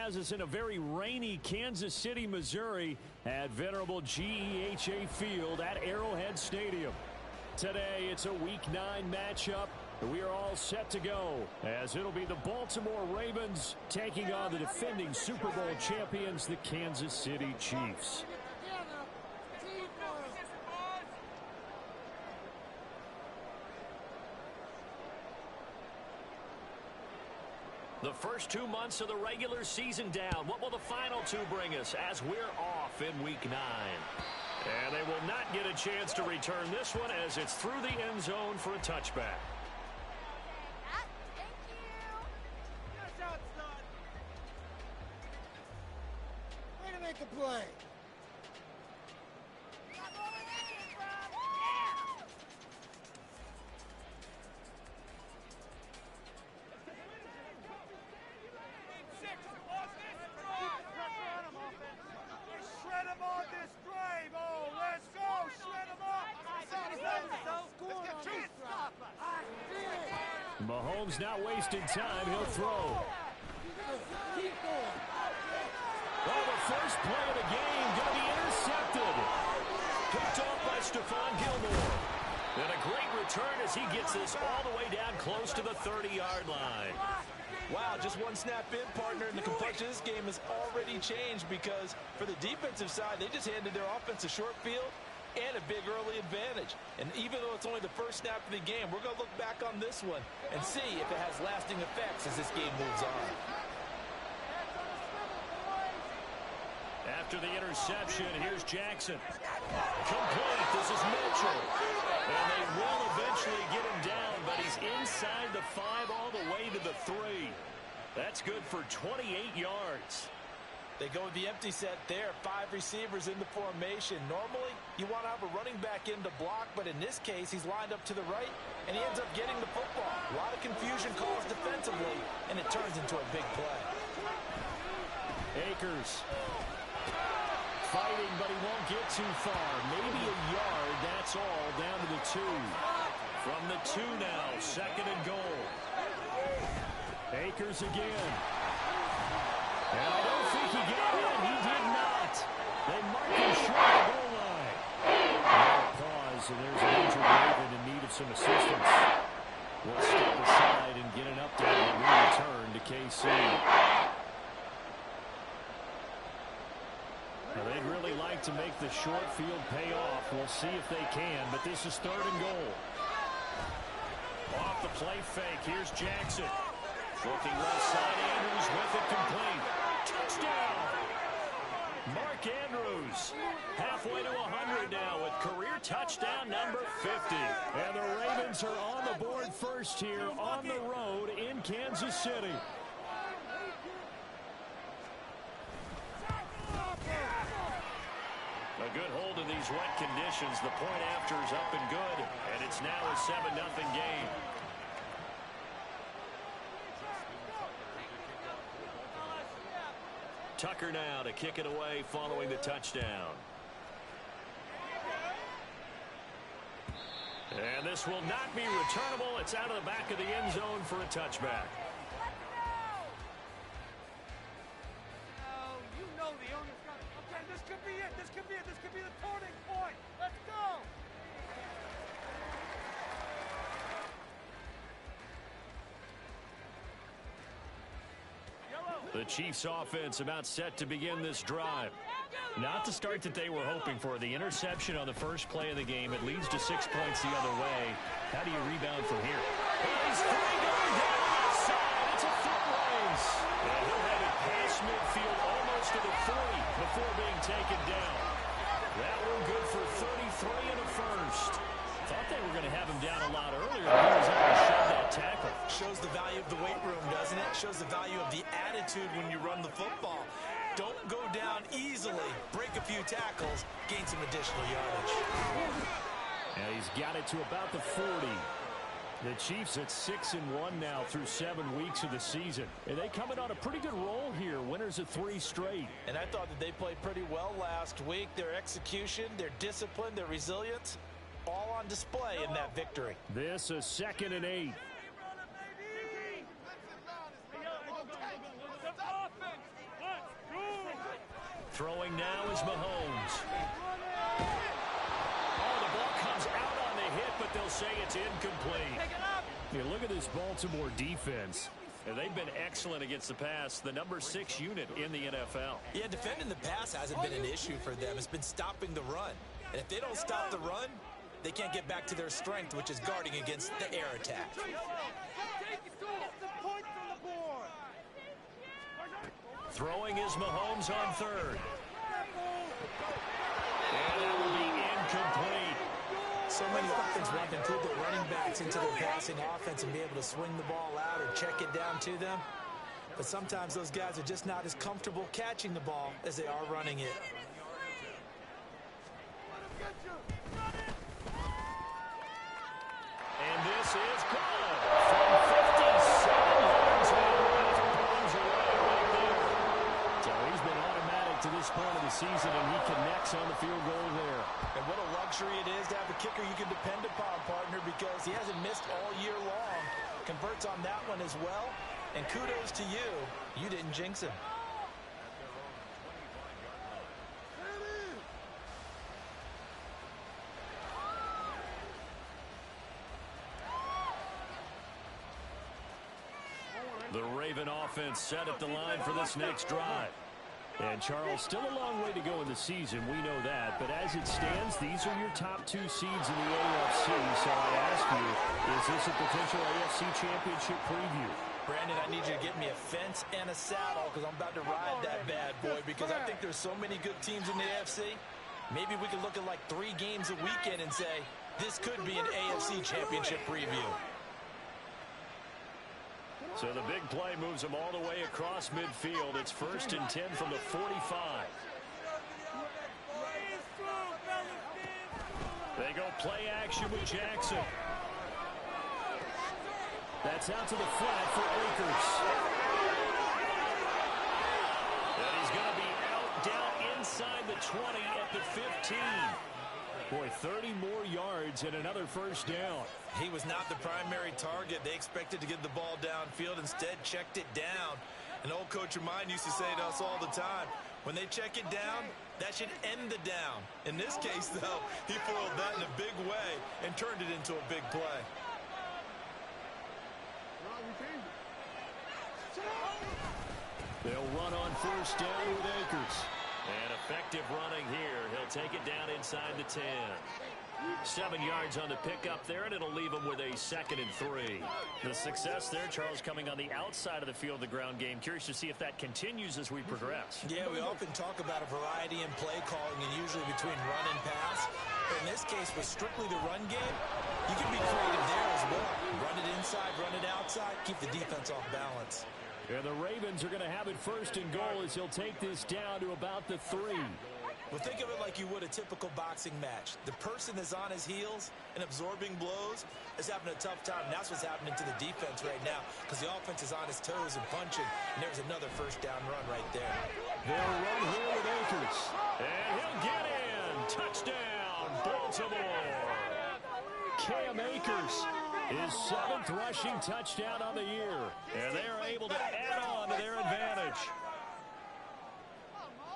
has us in a very rainy Kansas City, Missouri at venerable GEHA Field at Arrowhead Stadium. Today, it's a Week 9 matchup. We are all set to go as it'll be the Baltimore Ravens taking on the defending Super Bowl champions, the Kansas City Chiefs. The first 2 months of the regular season down. What will the final 2 bring us as we're off in Week 9? And they will not get a chance to return this one as it's through the end zone for a touchback. Way to make a play. Mahomes not wasting time. He'll throw. Oh, the first play of the game going to be intercepted. Picked off by Stephon Gilmore. And a great return as he gets this all the way down close to the 30-yard line. Wow, just one snap in, partner, and the complexion of this game has already changed because for the defensive side, they just handed their offense a short field and a big early advantage. And even though it's only the first snap of the game, we're going to look back on this one and see if it has lasting effects as this game moves on. After the interception, here's Jackson. Complete. This is Mitchell. And they will eventually get him down, but he's inside the 5 all the way to the 3. That's good for 28 yards. They go with the empty set there. 5 receivers in the formation. Normally, you want to have a running back in to block, but in this case, he's lined up to the right, and he ends up getting the football. A lot of confusion calls defensively, and it turns into a big play. Akers fighting, but he won't get too far. Maybe a yard, that's all, down to the 2. From the 2 now, 2nd and goal. Akers again. And I don't think he got in. He did not. They mark him short of the goal line. Pause, and there's an injured Raven in need of some assistance. We'll step aside and get an update when we return to KC. Now, they'd really like to make the short field pay off. We'll see if they can, but this is 3rd and goal. Off the play fake, here's Jackson. Looking left side, Andrews with it complete. Touchdown! Mark Andrews halfway to 100 now with career touchdown number 50. And the Ravens are on the board first here on the road in Kansas City. A good hold of these wet conditions. The point after is up and good, and it's now a 7-0 game. Tucker now to kick it away following the touchdown. And this will not be returnable. It's out of the back of the end zone for a touchback. Oh, you know the owner's got it. Okay, this could be it. This could be it. This could be the turning point. Let's go. The Chiefs offense about set to begin this drive. Not the start that they were hoping for. The interception on the first play of the game. It leads to 6 points the other way. How do you rebound from here? He's free going down the left side. It's a foot race. And he'll have it past midfield almost to the 40 before being taken down. That one good for 33 and a first. Thought they were going to have him down a lot earlier. He was able to shove that tackle. Shows the value of the weight room, doesn't it? Shows the value of the attitude when you run the football. Don't go down easily. Break a few tackles. Gain some additional yardage. And he's got it to about the 40. The Chiefs at 6-1 now through 7 weeks of the season. And they coming on a pretty good roll here. Winners of 3 straight. And I thought that they played pretty well last week. Their execution, their discipline, their resilience, all on display in that victory. This is 2nd and 8. Throwing now is Mahomes. Oh, the ball comes out on the hit, but they'll say it's incomplete. You look at this Baltimore defense. And they've been excellent against the pass, the number 6 unit in the NFL. Yeah, defending the pass hasn't been an issue for them. It's been stopping the run. And if they don't stop the run, they can't get back to their strength, which is guarding against the air attack. Throwing is Mahomes on third. And that will be incomplete. So many offenses want to include their running backs into their passing offense and be able to swing the ball out or check it down to them. But sometimes those guys are just not as comfortable catching the ball as they are running it. And this is good. From 57 yards out, pulls away right there. So he's been automatic to this point of the season, and he connects on the field goal there. And what a luxury it is to have a kicker you can depend upon, partner, because he hasn't missed all year long. Converts on that one as well. And kudos to you. You didn't jinx him. The Raven offense set at the line for this next drive. And, Charles, still a long way to go in the season. We know that. But as it stands, these are your top 2 seeds in the AFC. So I ask you, is this a potential AFC championship preview? Brandon, I need you to get me a fence and a saddle because I'm about to ride that bad boy because I think there's so many good teams in the AFC. Maybe we could look at like 3 games a weekend and say, this could be an AFC championship preview. So the big play moves them all the way across midfield. It's 1st and 10 from the 45. They go play action with Jackson. That's out to the flat for Akers. And he's going to be out down inside the 20 at the 15. Boy, 30 more yards and another first down. He was not the primary target. They expected to get the ball downfield. Instead, checked it down. An old coach of mine used to say to us all the time, when they check it down, that should end the down. In this case, though, he foiled that in a big way and turned it into a big play. They'll run on first down with Akers. And effective running here. He'll take it down inside the 10. 7 yards on the pickup there, and it'll leave him with a 2nd and 3. The success there, Charles, coming on the outside of the field, the ground game. Curious to see if that continues as we progress. Yeah, we often talk about a variety in play calling and usually between run and pass. But in this case, with strictly the run game, you can be creative there as well. Run it inside, run it outside, keep the defense off balance. And the Ravens are going to have it 1st and goal as he'll take this down to about the 3. Well, think of it like you would a typical boxing match. The person is on his heels and absorbing blows is having a tough time. And that's what's happening to the defense right now because the offense is on his toes and punching. And there's another first down run right there. They'll run here with Akers. And he'll get in. Touchdown, Baltimore. Cam Akers, his 7th rushing touchdown on the year. And they're able to add on to their advantage.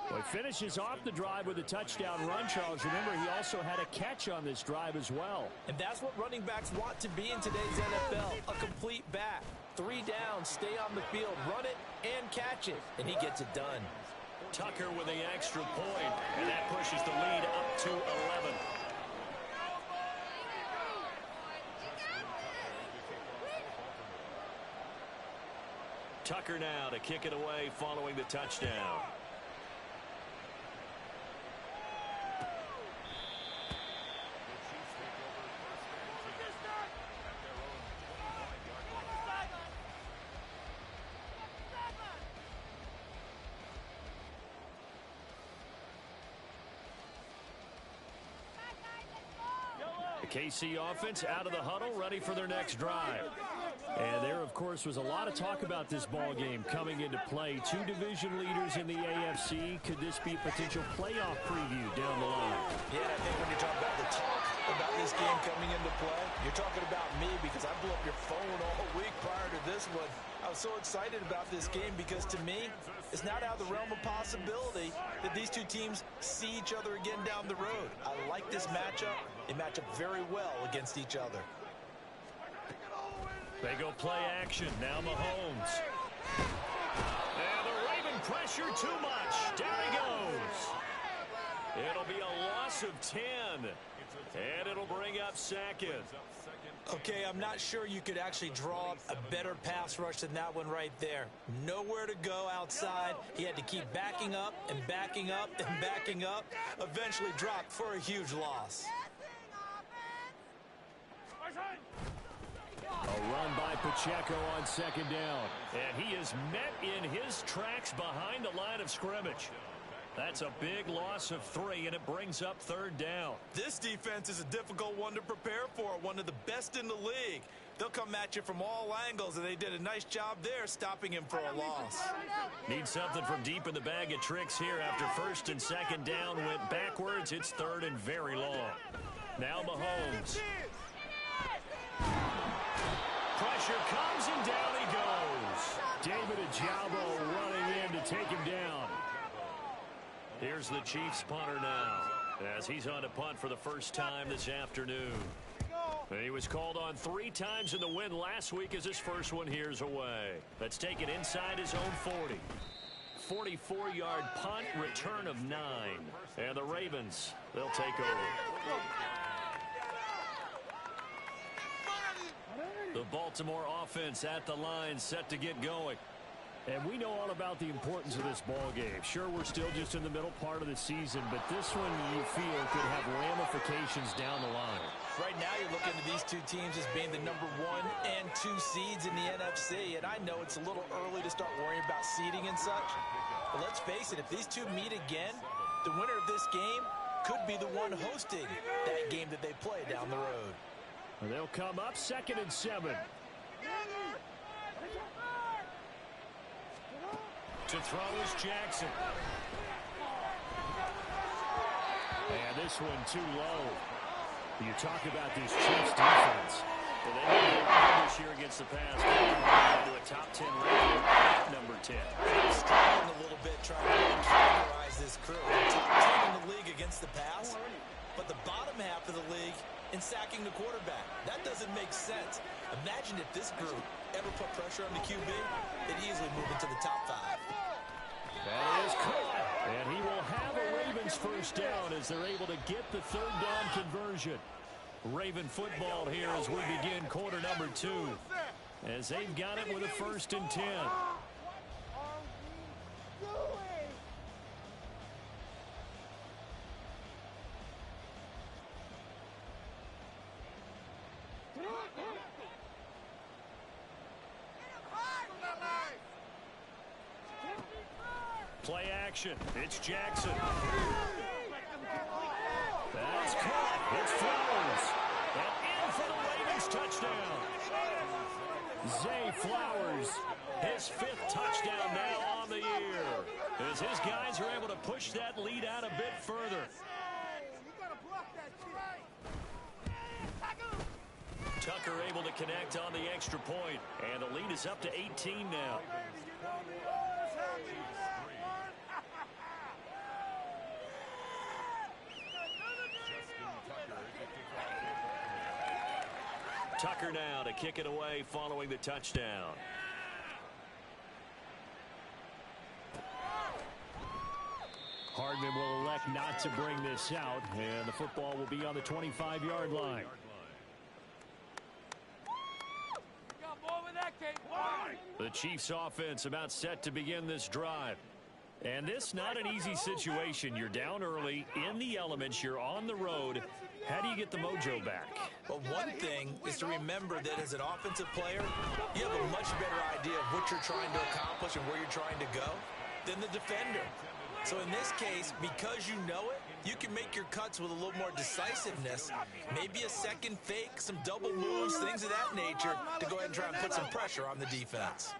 Well, he finishes off the drive with a touchdown run, Charles. Remember, he also had a catch on this drive as well. And that's what running backs want to be in today's NFL, a complete back. 3 downs, stay on the field, run it, and catch it. And he gets it done. Tucker with the extra point, and that pushes the lead up to 11. Tucker now to kick it away following the touchdown. The KC offense out of the huddle, ready for their next drive. And there, of course, was a lot of talk about this ball game coming into play. Two division leaders in the AFC. Could this be a potential playoff preview down the line? Yeah, I think when you talk about the talk about this game coming into play, you're talking about me because I blew up your phone all week prior to this one. I was so excited about this game because to me, it's not out of the realm of possibility that these two teams see each other again down the road. I like this matchup. They match up very well against each other. They go play action. Now Mahomes. And the Raven pressure too much. Down he goes. It'll be a loss of 10. And it'll bring up second. Okay, I'm not sure you could actually draw up a better pass rush than that one right there. Nowhere to go outside. He had to keep backing up and backing up and backing up. Eventually dropped for a huge loss. A run by Pacheco on second down. And he is met in his tracks behind the line of scrimmage. That's a big loss of 3, and it brings up third down. This defense is a difficult one to prepare for, one of the best in the league. They'll come at you from all angles, and they did a nice job there stopping him for a loss. Need something from deep in the bag of tricks here after first and second down went backwards. It's third and very long. Now Mahomes. Pressure comes, and down he goes. David Ojabo running in to take him down. Here's the Chiefs punter now as he's on to punt for the first time this afternoon. He was called on 3 times in the win last week as his first one here's away. Let's take it inside his own 40. 44-yard punt, return of 9. And the Ravens, they'll take over. The Baltimore offense at the line set to get going. And we know all about the importance of this ball game. Sure, we're still just in the middle part of the season, but this one you feel could have ramifications down the line. Right now you're looking at these two teams as being the number 1 and 2 seeds in the NFC, and I know it's a little early to start worrying about seeding and such, but let's face it, if these two meet again, the winner of this game could be the one hosting that game that they play down the road. And they'll come up 2nd and 7. To throw is Jackson. And this one too low. You talk about this Chiefs defense. Well, they did good this year against the pass. To a top 10 rating at number 10. Struggling a little bit trying to categorize this crew. Top 10 in the league against the pass, but the bottom half of the league in sacking the quarterback. That doesn't make sense. Imagine if this group ever put pressure on the QB, they'd easily move into the top 5. That is caught. And he will have a Ravens first down as they're able to get the third down conversion. Raven football here as we begin quarter number 2. As they've got it with a 1st and 10. Play action. It's Jackson. That's caught. It's Flowers. And in for the Ravens touchdown. Zay Flowers, his 5th touchdown now on the year. As his guys are able to push that lead out a bit further. Tucker able to connect on the extra point. And the lead is up to 18 now. Tucker now to kick it away following the touchdown. Hardman will elect not to bring this out, and the football will be on the 25-yard line. The Chiefs offense about set to begin this drive. And this not an easy situation. You're down early, in the elements, you're on the road. How do you get the mojo back? Well, one thing is to remember that as an offensive player, you have a much better idea of what you're trying to accomplish and where you're trying to go than the defender. So in this case, because you know it, you can make your cuts with a little more decisiveness. Maybe a second fake, some double moves, things of that nature to go ahead and try and put some pressure on the defense.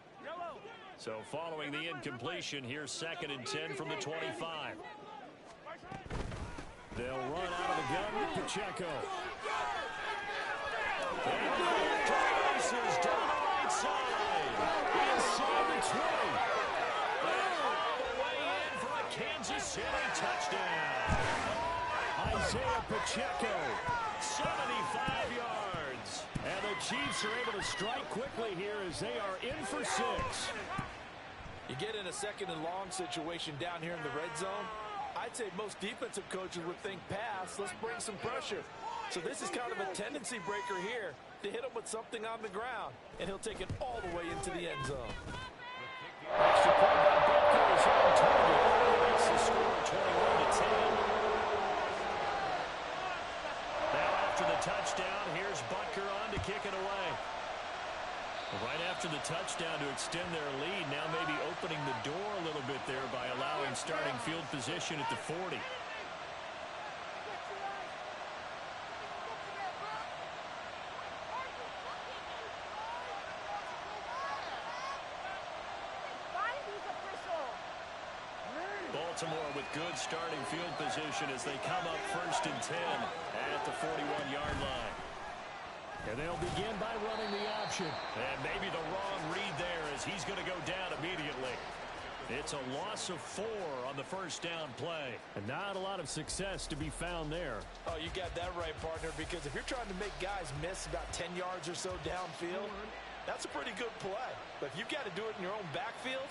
So following the incompletion, here's 2nd and 10 from the 25. They'll run out of the gun with Pacheco. And races down the right side. Inside the 20. And all the way in for a Kansas City touchdown. Isaiah Pacheco, 75 yards. And the Chiefs are able to strike quickly here as they are in for 6. You get in a 2nd and long situation down here in the red zone. I'd say most defensive coaches would think pass, let's bring some pressure. So this is kind of a tendency breaker here to hit him with something on the ground, and he'll take it all the way into the end zone. Extra point by Butker is on target. Makes the score 21-10. Now after the touchdown, here's Butker on to kick it away. Right after the touchdown to extend their lead, now maybe opening the door a little bit there by allowing starting field position at the 40. Baltimore with good starting field position as they come up 1st and 10 at the 41-yard line. And they'll begin by running the option. And maybe the wrong read there as he's going to go down immediately. It's a loss of 4 on the 1st down play. And not a lot of success to be found there. Oh, you got that right, partner, because if you're trying to make guys miss about 10 yards or so downfield, that's a pretty good play. But if you've got to do it in your own backfield,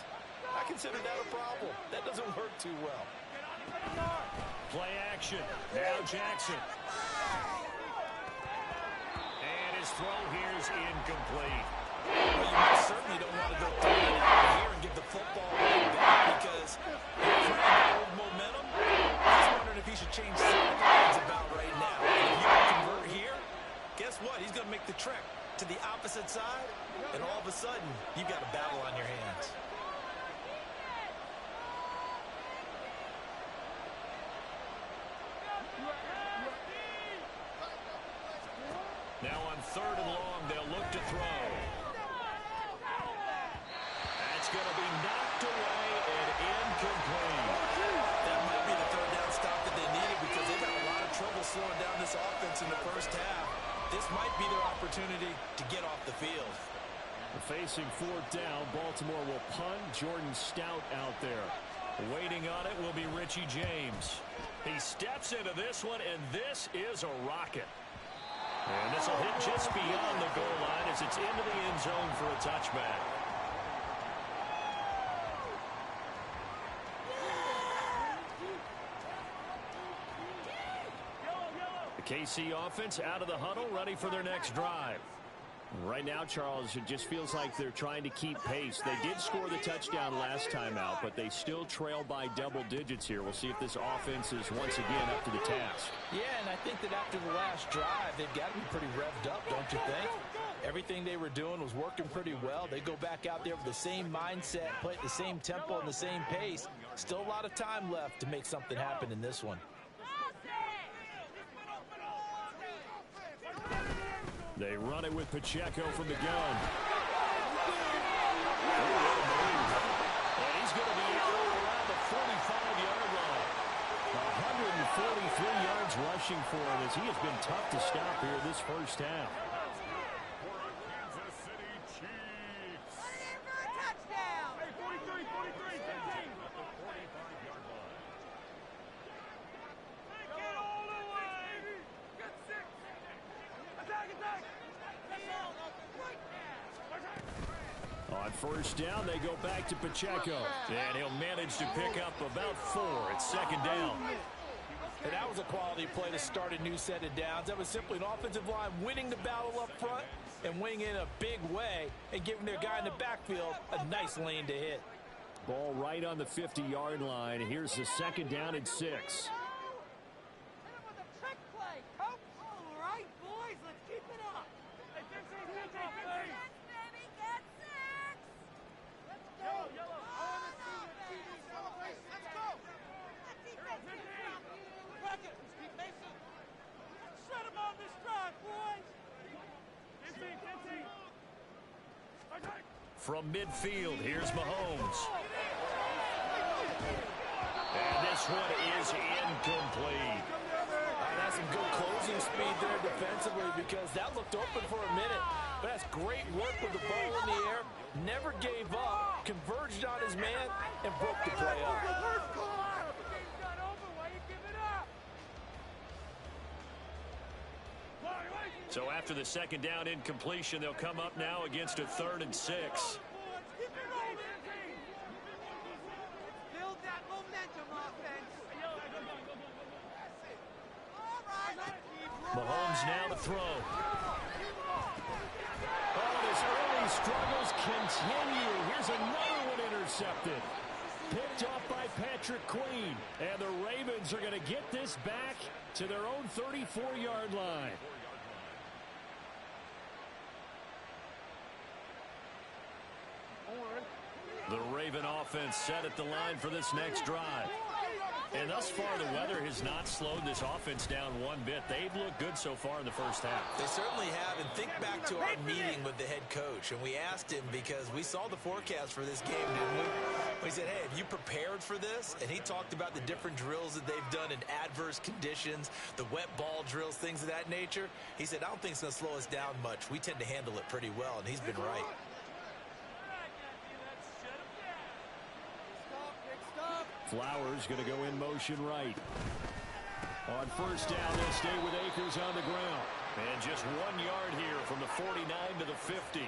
I consider that a problem. That doesn't work too well. Play action. Now Jackson. And his throw here is incomplete. Well, you most certainly don't want to go throwing it out here and give the football right back because if you're in old momentum, he's wondering if he should change sidelines about right now. And if you don't convert here, guess what? He's going to make the trek to the opposite side, and all of a sudden, you've got a battle on your hands. Now on 3rd and long, they'll look to throw. That's going to be knocked away and incomplete. That might be the 3rd down stop that they needed because they've had a lot of trouble slowing down this offense in the 1st half. This might be their opportunity to get off the field. Facing 4th down, Baltimore will punt. Jordan Stout out there. Waiting on it will be Richie James. He steps into this one, and this is a rocket. And this will hit just beyond the goal line as it's into the end zone for a touchback. The KC offense out of the huddle, ready for their next drive. Right now, Charles, it just feels like they're trying to keep pace. They did score the touchdown last time out, but they still trail by double digits here. We'll see if this offense is once again up to the task. Yeah, and I think that after the last drive, they've got to be pretty revved up, don't you think? Everything they were doing was working pretty well. They go back out there with the same mindset, play at the same tempo and the same pace. Still a lot of time left to make something happen in this one. They run it with Pacheco from the gun. And he's going to be out around the 45-yard line. 143 yards rushing for him as he has been tough to stop here this 1st half. On 1st down, they go back to Pacheco. And he'll manage to pick up about 4 at 2nd down. And that was a quality play to start a new set of downs. That was simply an offensive line winning the battle up front and winning in a big way and giving their guy in the backfield a nice lane to hit. Ball right on the 50-yard line. Here's the 2nd down and 6. From midfield, here's Mahomes. And this one is incomplete. That's some good closing speed there defensively because that looked open for a minute. But that's great work with the ball in the air. Never gave up, converged on his man, and broke the play up. So after the second down incompletion, they'll come up now against a 3rd and 6. Build that momentum, offense. Mahomes now to throw. Oh, his early struggles continue. Here's another one intercepted. Picked off by Patrick Queen. And the Ravens are going to get this back to their own 34-yard line. The Raven offense set at the line for this next drive. And thus far, the weather has not slowed this offense down one bit. They've looked good so far in the first half. They certainly have. And think back to our meeting with the head coach. And we asked him because we saw the forecast for this game, didn't we? We said, hey, have you prepared for this? And he talked about the different drills that they've done in adverse conditions, the wet ball drills, things of that nature. He said, I don't think it's going to slow us down much. We tend to handle it pretty well. And he's been right. Flowers going to go in motion right. On first down, they'll stay with Akers on the ground. And just 1 yard here from the 49 to the 50.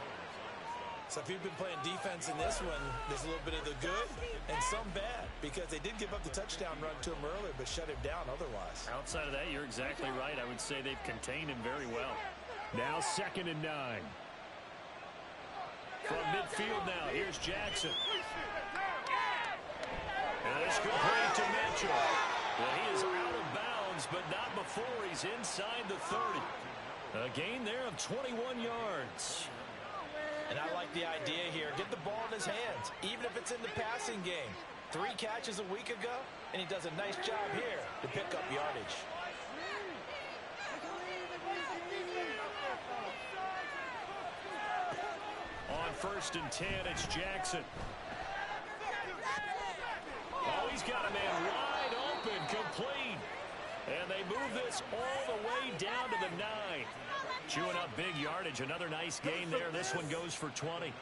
So if you've been playing defense in this one, there's a little bit of the good and some bad because they did give up the touchdown run to him earlier but shut him down otherwise. Outside of that, you're exactly right. I would say they've contained him very well. Now 2nd and 9. From midfield now, here's Jackson. And it's complete to Mitchell. Well, he is out of bounds, but not before he's inside the 30. A gain there of 21 yards. And I like the idea here. Get the ball in his hands, even if it's in the passing game. 3 catches a week ago, and he does a nice job here to pick up yardage. On 1st and 10, it's Jackson. Oh, he's got a man wide open, complete. And they move this all the way down to the 9. Chewing up big yardage. Another nice gain there. This one goes for 20.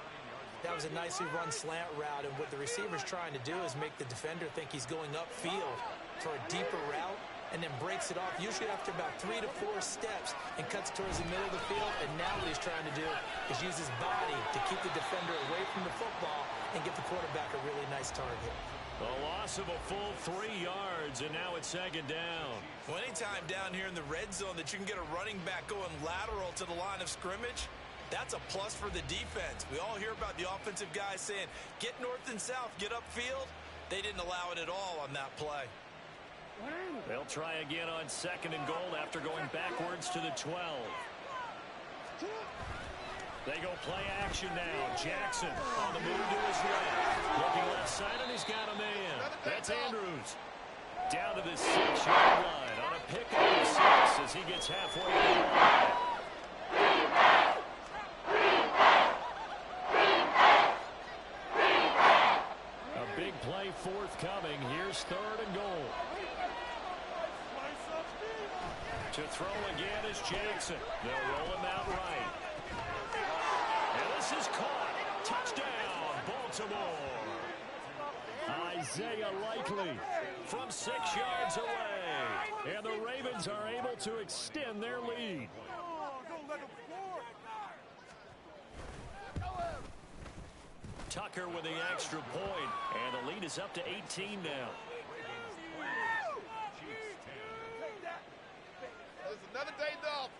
That was a nicely run slant route, and what the receiver's trying to do is make the defender think he's going upfield for a deeper route and then breaks it off, usually after about 3 to 4 steps, and cuts towards the middle of the field. And now what he's trying to do is use his body to keep the defender away from the football and get the quarterback a really nice target. A loss of a full 3 yards, and now it's 2nd down. Well, anytime down here in the red zone that you can get a running back going lateral to the line of scrimmage, that's a plus for the defense. We all hear about the offensive guys saying, get north and south, get upfield. They didn't allow it at all on that play. They'll try again on 2nd and goal after going backwards to the 12. They go play action now. Jackson on the move to his left. Looking left side, and he's got a man. That's Andrews. Down to the 6-yard line on a pickup of 6 as he gets halfway to the line. A big play forthcoming. Here's 3rd and goal. To throw again is Jackson. They'll roll him out right. And this is caught. Touchdown, Baltimore. Isaiah Likely from 6 yards away. And the Ravens are able to extend their lead. Tucker with the extra point. And the lead is up to 18 now. Another day in the office.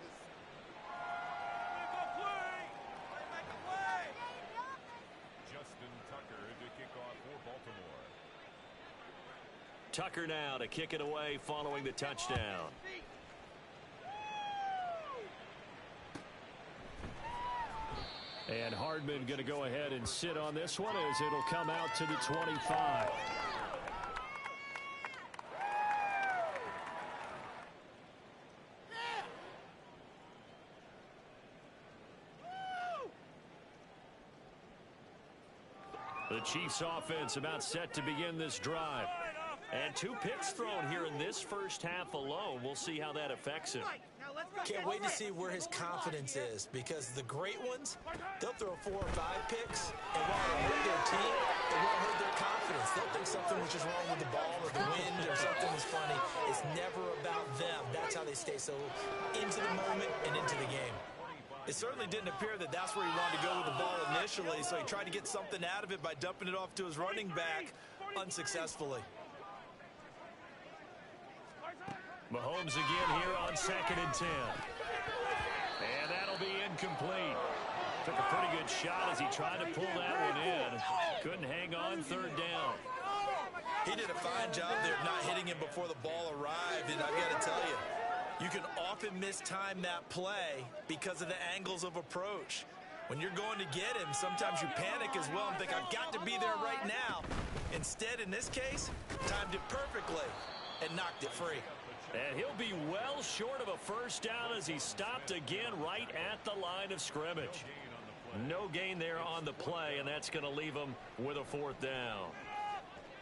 Justin Tucker to kick off for Baltimore. Tucker now to kick it away following the touchdown. And Hardman going to go ahead and sit on this one as it'll come out to the 25. The Chiefs offense about set to begin this drive. And 2 picks thrown here in this first half alone. We'll see how that affects him. Can't wait to see where his confidence is, because the great ones, they'll throw 4 or 5 picks, and while it hurt their team, it won't hurt their confidence. They'll think something was just wrong with the ball or the wind or something was funny. It's never about them. That's how they stay so into the moment and into the game. It certainly didn't appear that that's where he wanted to go with the ball initially, so he tried to get something out of it by dumping it off to his running back unsuccessfully. Mahomes again here on 2nd and 10. And that'll be incomplete. Took a pretty good shot as he tried to pull that one in. Couldn't hang on 3rd down. He did a fine job there of not hitting him before the ball arrived, and I've got to tell you, you can often mistime that play because of the angles of approach. When you're going to get him, sometimes you panic as well and think, I've got to be there right now. Instead, in this case, timed it perfectly and knocked it free. And he'll be well short of a first down as he stopped again right at the line of scrimmage. No gain there on the play, and that's going to leave him with a 4th down.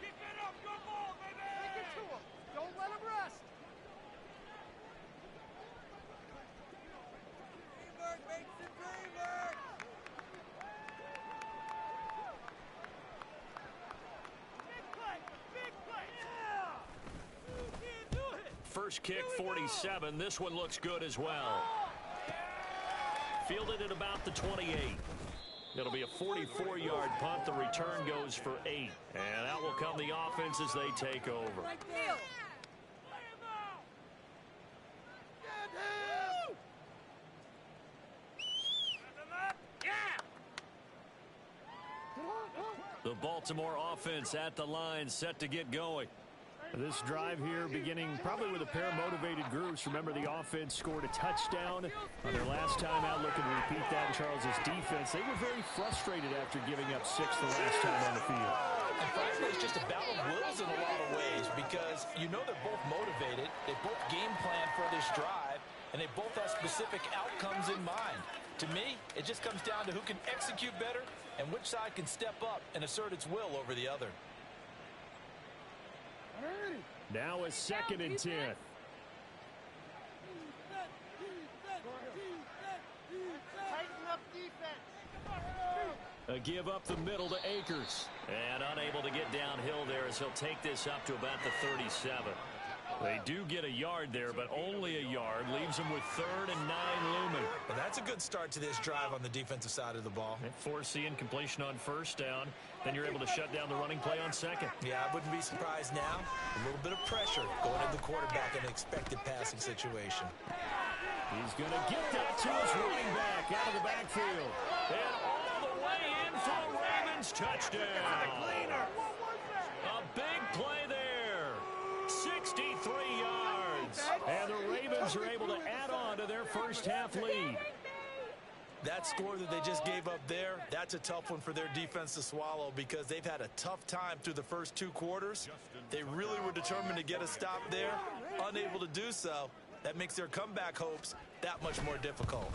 Keep it up, good ball, baby! Take it to him. Don't let him rest. Dreamwork makes the dream work. Big play, yeah! You can do it. First kick, 47. This one looks good as well. Fielded at about the 28. It'll be a 44-yard punt. The return goes for 8. And out will come the offense as they take over. Right there. Lay him out. Get him. Yeah. The Baltimore offense at the line, set to get going. This drive here beginning probably with a pair of motivated groups. Remember, the offense scored a touchdown on their last time out. Looking to repeat that in Charles's defense. They were very frustrated after giving up 6 the last time on the field. And frankly, it's just a battle of wills in a lot of ways, because you know they're both motivated. They both game plan for this drive, and they both have specific outcomes in mind. To me, it just comes down to who can execute better and which side can step up and assert its will over the other. Now a 2nd and 10. Tighten up defense. A give up the middle to Akers. And unable to get downhill there as he'll take this up to about the 37. They do get a yard there, but only a yard. Leaves them with 3rd and 9 looming. Well, that's a good start to this drive on the defensive side of the ball. And force the incompletion on 1st down. Then you're able to shut down the running play on 2nd. Yeah, I wouldn't be surprised now. A little bit of pressure going at the quarterback in an expected passing situation. He's going to get that to his running back out of the backfield. And all the way in for the Ravens touchdown. A big play there. 63 yards. And the Ravens are able to add on to their first half lead. That score that they just gave up there, that's a tough one for their defense to swallow, because they've had a tough time through the first 2 quarters. They really were determined to get a stop there, unable to do so. That makes their comeback hopes that much more difficult.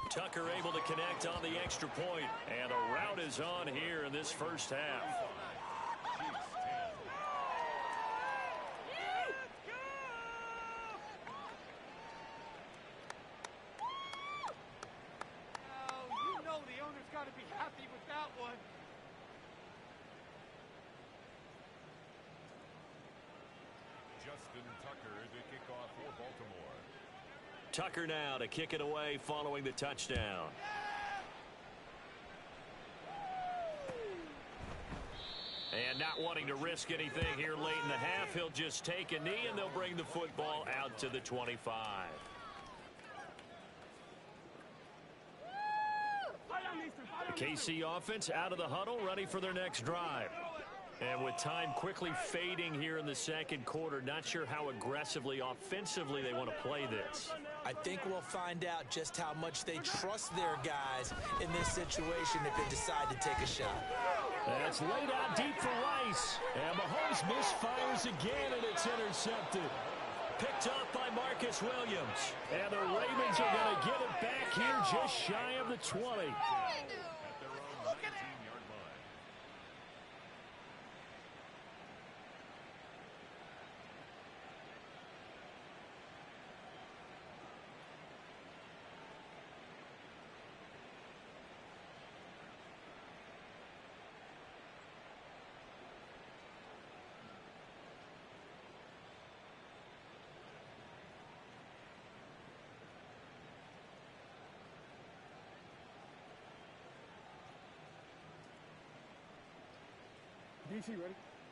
Tucker able to connect on the extra point, and a rout is on here in this first half. Tucker now to kick it away following the touchdown. And not wanting to risk anything here late in the half, he'll just take a knee and they'll bring the football out to the 25. The KC offense out of the huddle, ready for their next drive. And with time quickly fading here in the 2nd quarter, not sure how aggressively, offensively they want to play this. I think we'll find out just how much they trust their guys in this situation if they decide to take a shot. That's laid out deep for Rice. And Mahomes misfires again, and it's intercepted. Picked up by Marcus Williams. And the Ravens are going to get it back here just shy of the 20.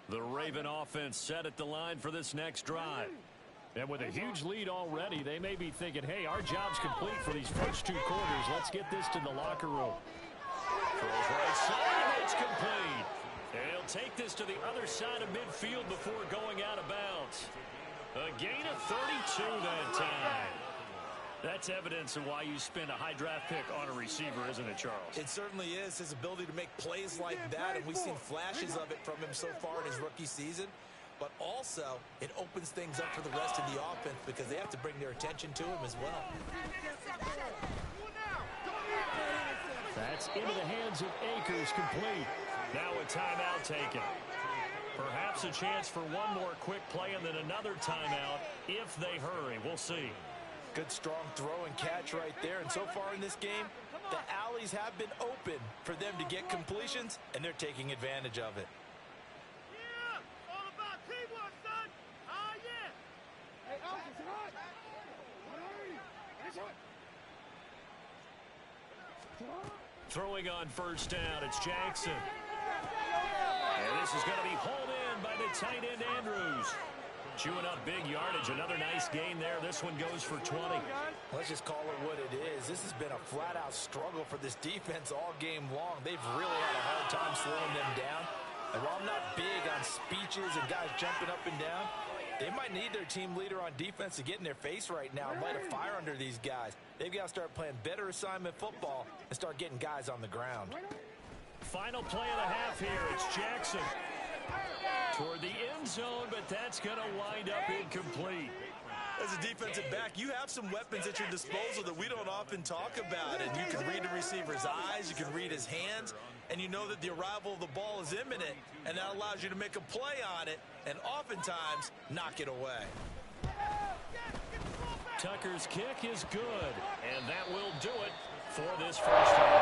The Raven offense set at the line for this next drive. And with a huge lead already, they may be thinking, hey, our job's complete for these first 2 quarters. Let's get this to the locker room. Throws right side, and it's complete. And he'll take this to the other side of midfield before going out of bounds. A gain of 32 that time. That's evidence of why you spend a high draft pick on a receiver, isn't it, Charles? It certainly is. His ability to make plays like that, and we've seen flashes of it from him so far in his rookie season. But also, it opens things up for the rest of the offense because they have to bring their attention to him as well. That's into the hands of Akers, complete. Now a timeout taken. Perhaps a chance for one more quick play and then another timeout if they hurry. We'll see. Good strong throw and catch right there. And so far in this game, the alleys have been open for them to get completions, and they're taking advantage of it. Throwing on first down, it's Jackson. And this is going to be hauled in by the tight end Andrews. Chewing up big yardage. Another nice gain there. This one goes for 20. Let's just call it what it is. This has been a flat-out struggle for this defense all game long. They've really had a hard time slowing them down. And while I'm not big on speeches and guys jumping up and down, they might need their team leader on defense to get in their face right now and light a fire under these guys. They've got to start playing better assignment football and start getting guys on the ground. Final play of the half here. It's Jackson toward the end zone, but that's going to wind up incomplete. As a defensive back, you have some weapons at your disposal that we don't often talk about. And you can read the receiver's eyes, you can read his hands, and you know that the arrival of the ball is imminent, and that allows you to make a play on it and oftentimes knock it away. Tucker's kick is good, and that will do it for this first half.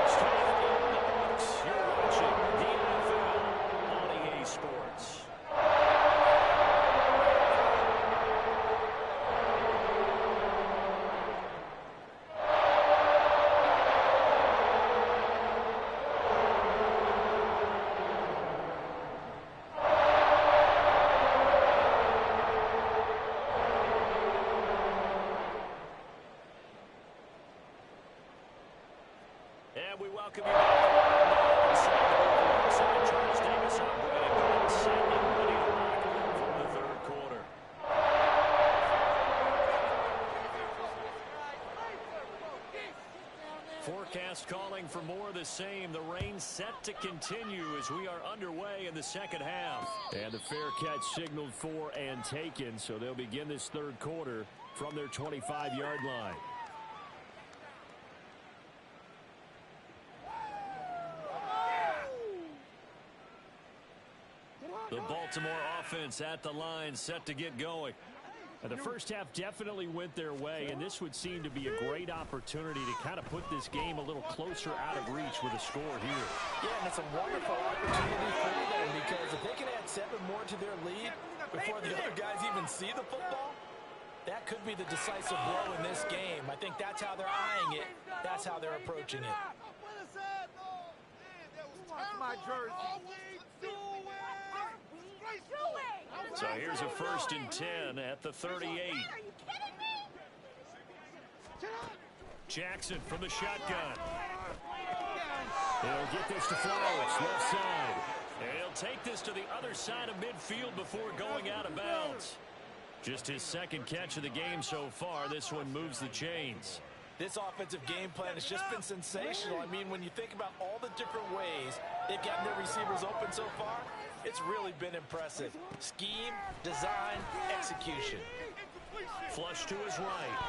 First half in the books. You're watching the NFL on EA Sports. And we welcome you back inside Charles Davis operating, set and ready to rock for the third quarter. Forecast calling for more of the same. The rain set to continue as we are underway in the second half. And the fair catch signaled for and taken, so they'll begin this third quarter from their 25-yard line. The Baltimore offense at the line, set to get going. And the first half definitely went their way, and this would seem to be a great opportunity to kind of put this game a little closer out of reach with a score here. Yeah, and it's a wonderful opportunity for them because if they can add 7 more to their lead before the other guys even see the football, that could be the decisive blow in this game. I think that's how they're eyeing it. That's how they're approaching it. My jersey. So here's a 1st and 10 at the 38. Are you kidding me? Jackson from the shotgun. He'll get this to Flowers, left side. And he'll take this to the other side of midfield before going out of bounds. Just his second catch of the game so far. This one moves the chains. This offensive game plan has just been sensational. I mean, when you think about all the different ways they've gotten their receivers open so far, it's really been impressive. Scheme, design, execution. Flush to his right.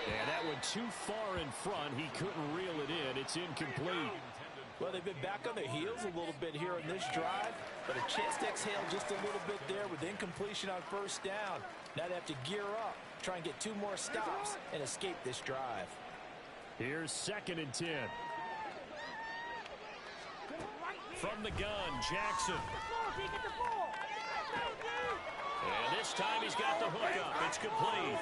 And that one too far in front. He couldn't reel it in. It's incomplete. Well, they've been back on their heels a little bit here in this drive, but a chance to exhale just a little bit there with incompletion on first down. Now they have to gear up, try and get 2 more stops and escape this drive. Here's 2nd and 10. From the gun, Jackson. And this time he's got the hook up. It's complete.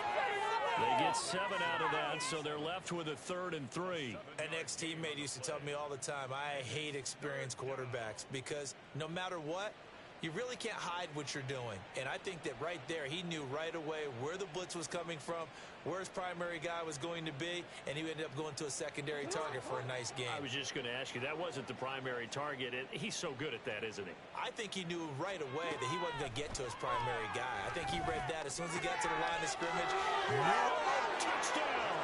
They get 7 out of that, so they're left with a 3rd and 3. An ex-teammate used to tell me all the time, I hate experienced quarterbacks because no matter what, you really can't hide what you're doing. And I think that right there, he knew right away where the blitz was coming from, where his primary guy was going to be, and he ended up going to a secondary target for a nice game. I was just going to ask you, that wasn't the primary target, and he's so good at that, isn't he? I think he knew right away that he wasn't going to get to his primary guy. I think he read that as soon as he got to the line of scrimmage. Touchdown!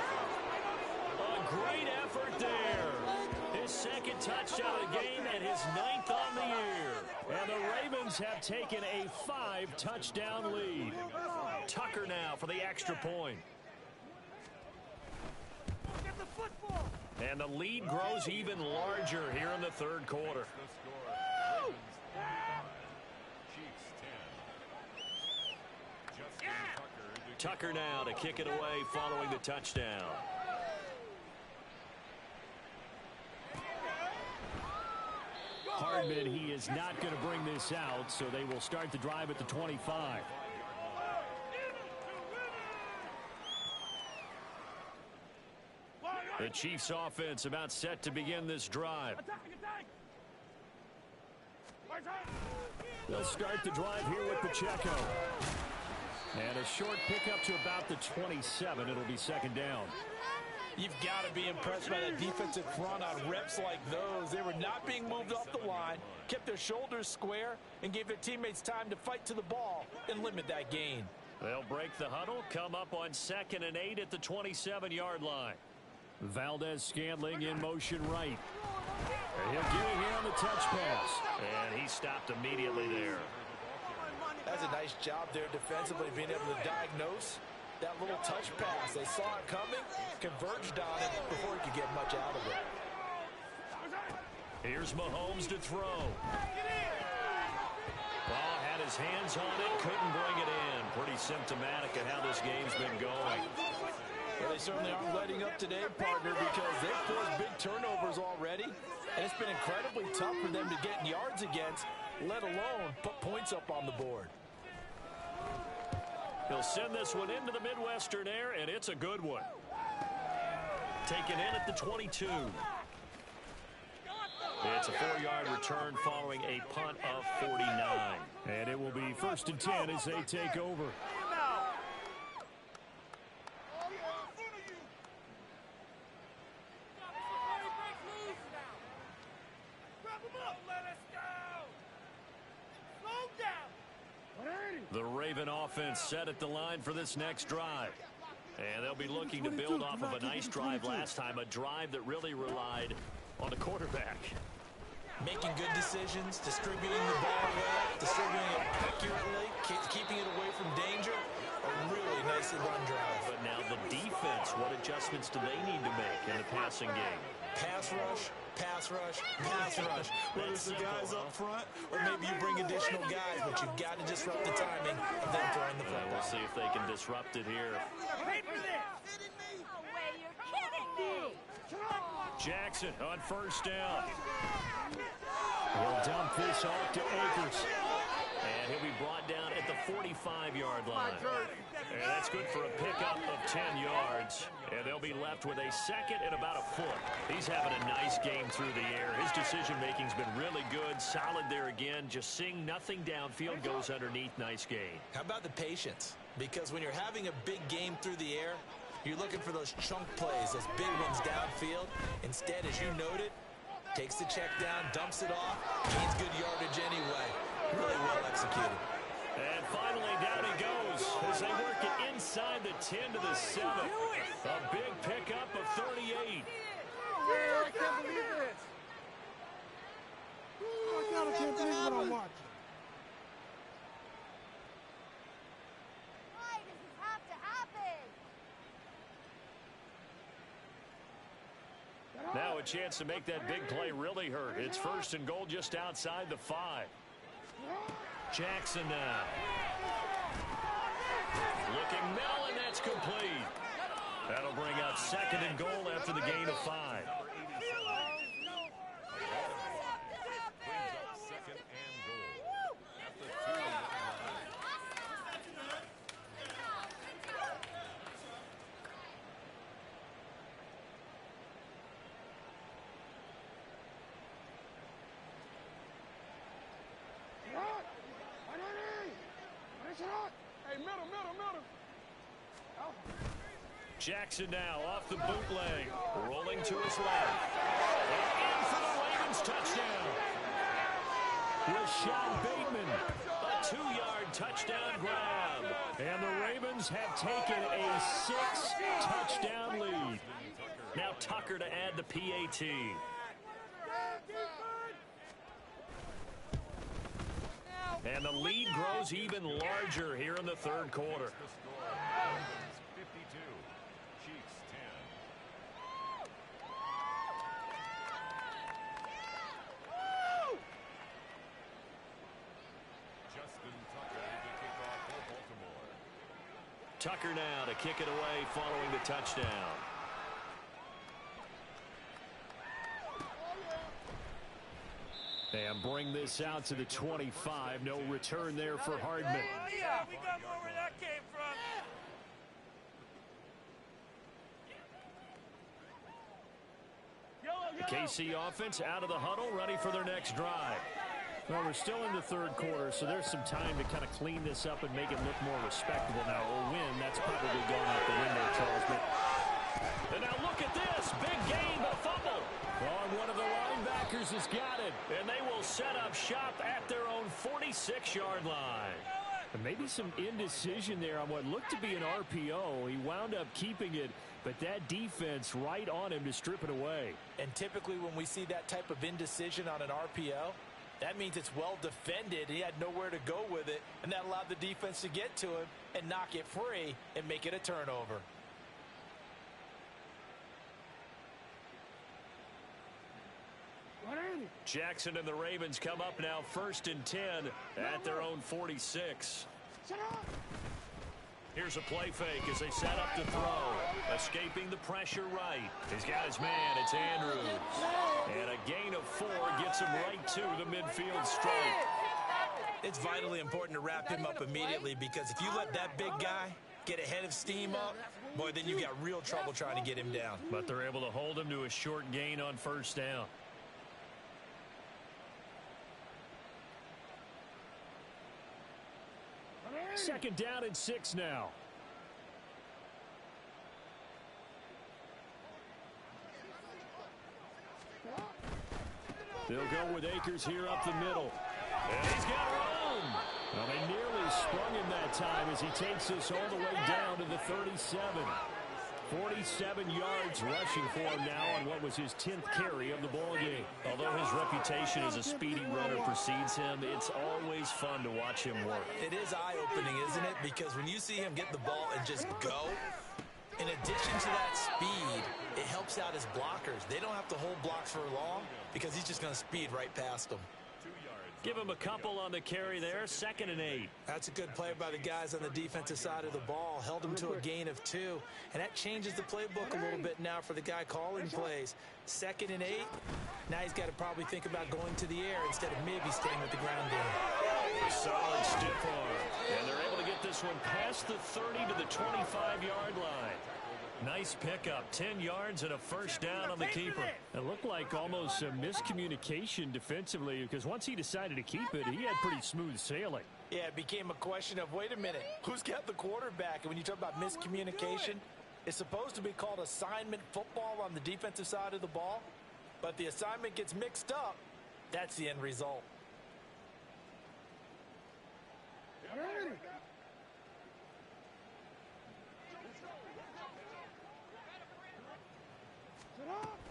A great effort there. His 2nd touchdown of the game and his 9th on the year. And the Ravens have taken a 5-touchdown lead. Tucker now for the extra point. Get the football. And the lead grows even larger here in the 3rd quarter. Tucker now to kick it away following the touchdown. Hardman, he is not going to bring this out, so they will start the drive at the 25. The Chiefs offense about set to begin this drive. They'll start the drive here with Pacheco. And a short pickup to about the 27. It'll be 2nd down. You've got to be impressed by that defensive front on reps like those. They were not being moved off the line, kept their shoulders square, and gave their teammates time to fight to the ball and limit that gain. They'll break the huddle, come up on 2nd and 8 at the 27-yard line. Valdez-Scantling in motion right. And he'll get it here on the touch pass. And he stopped immediately there. That's a nice job there defensively, being able to diagnose that little touch pass. They saw it coming, converged on it before he could get much out of it. Here's Mahomes to throw. Ball had his hands on it, couldn't bring it in. Pretty symptomatic of how this game's been going. Well, they certainly aren't letting up today, partner, because they've forced big turnovers already, and it's been incredibly tough for them to get yards against, let alone put points up on the board. He'll send this one into the Midwestern air, and it's a good one. Taken in at the 22. It's a 4-yard return following a punt of 49. And it will be 1st and 10 as they take over. The Raven offense set at the line for this next drive. And they'll be looking to build off of a nice drive last time, a drive that really relied on the quarterback. Making good decisions, distributing the ball well, distributing it accurately, keeping it away from danger. A really nicely run drive. But now the defense, what adjustments do they need to make in the passing game? Pass rush, pass rush, pass rush. Whether it's the guys up front or maybe you bring additional guys, but you've got to disrupt the timing of them throwing the football. We'll see if they can disrupt it here. Jackson on 1st down. He'll dump this off to Akers. And he'll be brought down at the 45-yard line. And that's good for a pickup of 10 yards. And they'll be left with a 2nd and about a foot. He's having a nice game through the air. His decision-making's been really good. Solid there again. Just seeing nothing downfield, goes underneath. Nice gain. How about the patience? Because when you're having a big game through the air, you're looking for those chunk plays, those big ones downfield. Instead, as you noted, takes the check down, dumps it off, gains good yardage anyway. Really well executed. And finally, down he goes as they work it inside the 10 to the 7. A big pickup of 38. I can't believe this. Oh, God, I can't believe what I'm watching. Why does this have to happen? Now a chance to make that big play really hurt. It's 1st and goal just outside the 5. Jackson now. Looking middle, and that's complete. That'll bring up 2nd and goal after the gain of 5. Jackson now off the bootleg, rolling to his left. And in for the Ravens touchdown. Rashad Bateman, a 2-yard touchdown grab. And the Ravens have taken a 6-touchdown lead. Now Tucker to add the PAT. And the lead grows even larger here in the third quarter. 52. Chiefs 10. Justin Tucker to kick off for Baltimore. Tucker now to kick it away following the touchdown. And bring this out to the 25. No return there for Hardman. Yeah, we got more where that came from. The KC offense out of the huddle, ready for their next drive. Well, we're still in the third quarter, so there's some time to kind of clean this up and make it look more respectable now. A win, that's probably gone out the window, Charles. But and now look at this. Big gain, but fumble. well, and one of the linebackers has got it. And they will set up shop at their own 46-yard line. And maybe some indecision there on what looked to be an RPO. He wound up keeping it, but that defense right on him to strip it away. And typically when we see that type of indecision on an RPO, that means it's well defended. He had nowhere to go with it, and that allowed the defense to get to him and knock it free and make it a turnover. Jackson and the Ravens come up now 1st and 10 at their own 46. Here's a play fake as they set up to throw. Escaping the pressure right. He's got his man. It's Andrews. And a gain of 4 gets him right to the midfield stripe. It's vitally important to wrap him up immediately, because if you let that big guy get a head of steam up, boy, then you got real trouble trying to get him down. But they're able to hold him to a short gain on 1st down. Second down and 6 now. They'll go with Akers here up the middle. And he's got room. Well, they nearly sprung him that time as he takes this all the way down to the 37. 47 yards rushing for him now on what was his 10th carry of the ball game. Although his reputation as a speedy runner precedes him, it's always fun to watch him work. It is eye-opening, isn't it? Because when you see him get the ball and just go, in addition to that speed, it helps out his blockers. They don't have to hold blocks for long because he's just going to speed right past them. Give him a couple on the carry there. 2nd and 8. That's a good play by the guys on the defensive side of the ball. Held him to a gain of 2. And that changes the playbook a little bit now for the guy calling plays. 2nd and 8. Now he's got to probably think about going to the air instead of maybe staying with the ground game. A solid stiff arm. And they're able to get this one past the 30 to the 25-yard line. Nice pickup. 10 yards and a 1st down on the keeper. It looked like almost a miscommunication defensively, because once he decided to keep it, he had pretty smooth sailing. Yeah, it became a question of, wait a minute, who's got the quarterback? And when you talk about miscommunication, it's supposed to be called assignment football on the defensive side of the ball. But the assignment gets mixed up. That's the end result.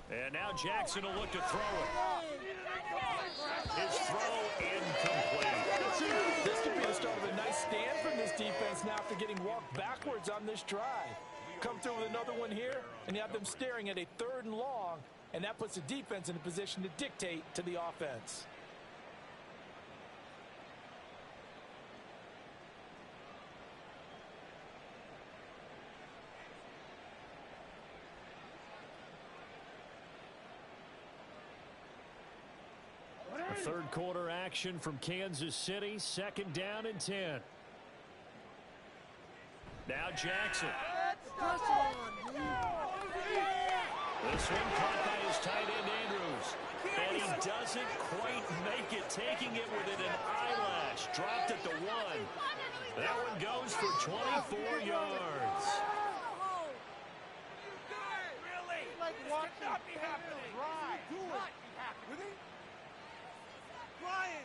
And now Jackson will look to throw it. His throw incomplete. This could be the start of a nice stand from this defense now after getting walked backwards on this drive. Come through with another one here, and you have them staring at a 3rd and long, and that puts the defense in a position to dictate to the offense. Third quarter action from Kansas City. 2nd down and 10. Now Jackson. This one caught by his tight end Andrews. And he doesn't quite make it, taking it within an eyelash. Dropped at the 1. That one goes for 24 yards. Really? Like what cannot be happening? Right. Do it. Really? Brian.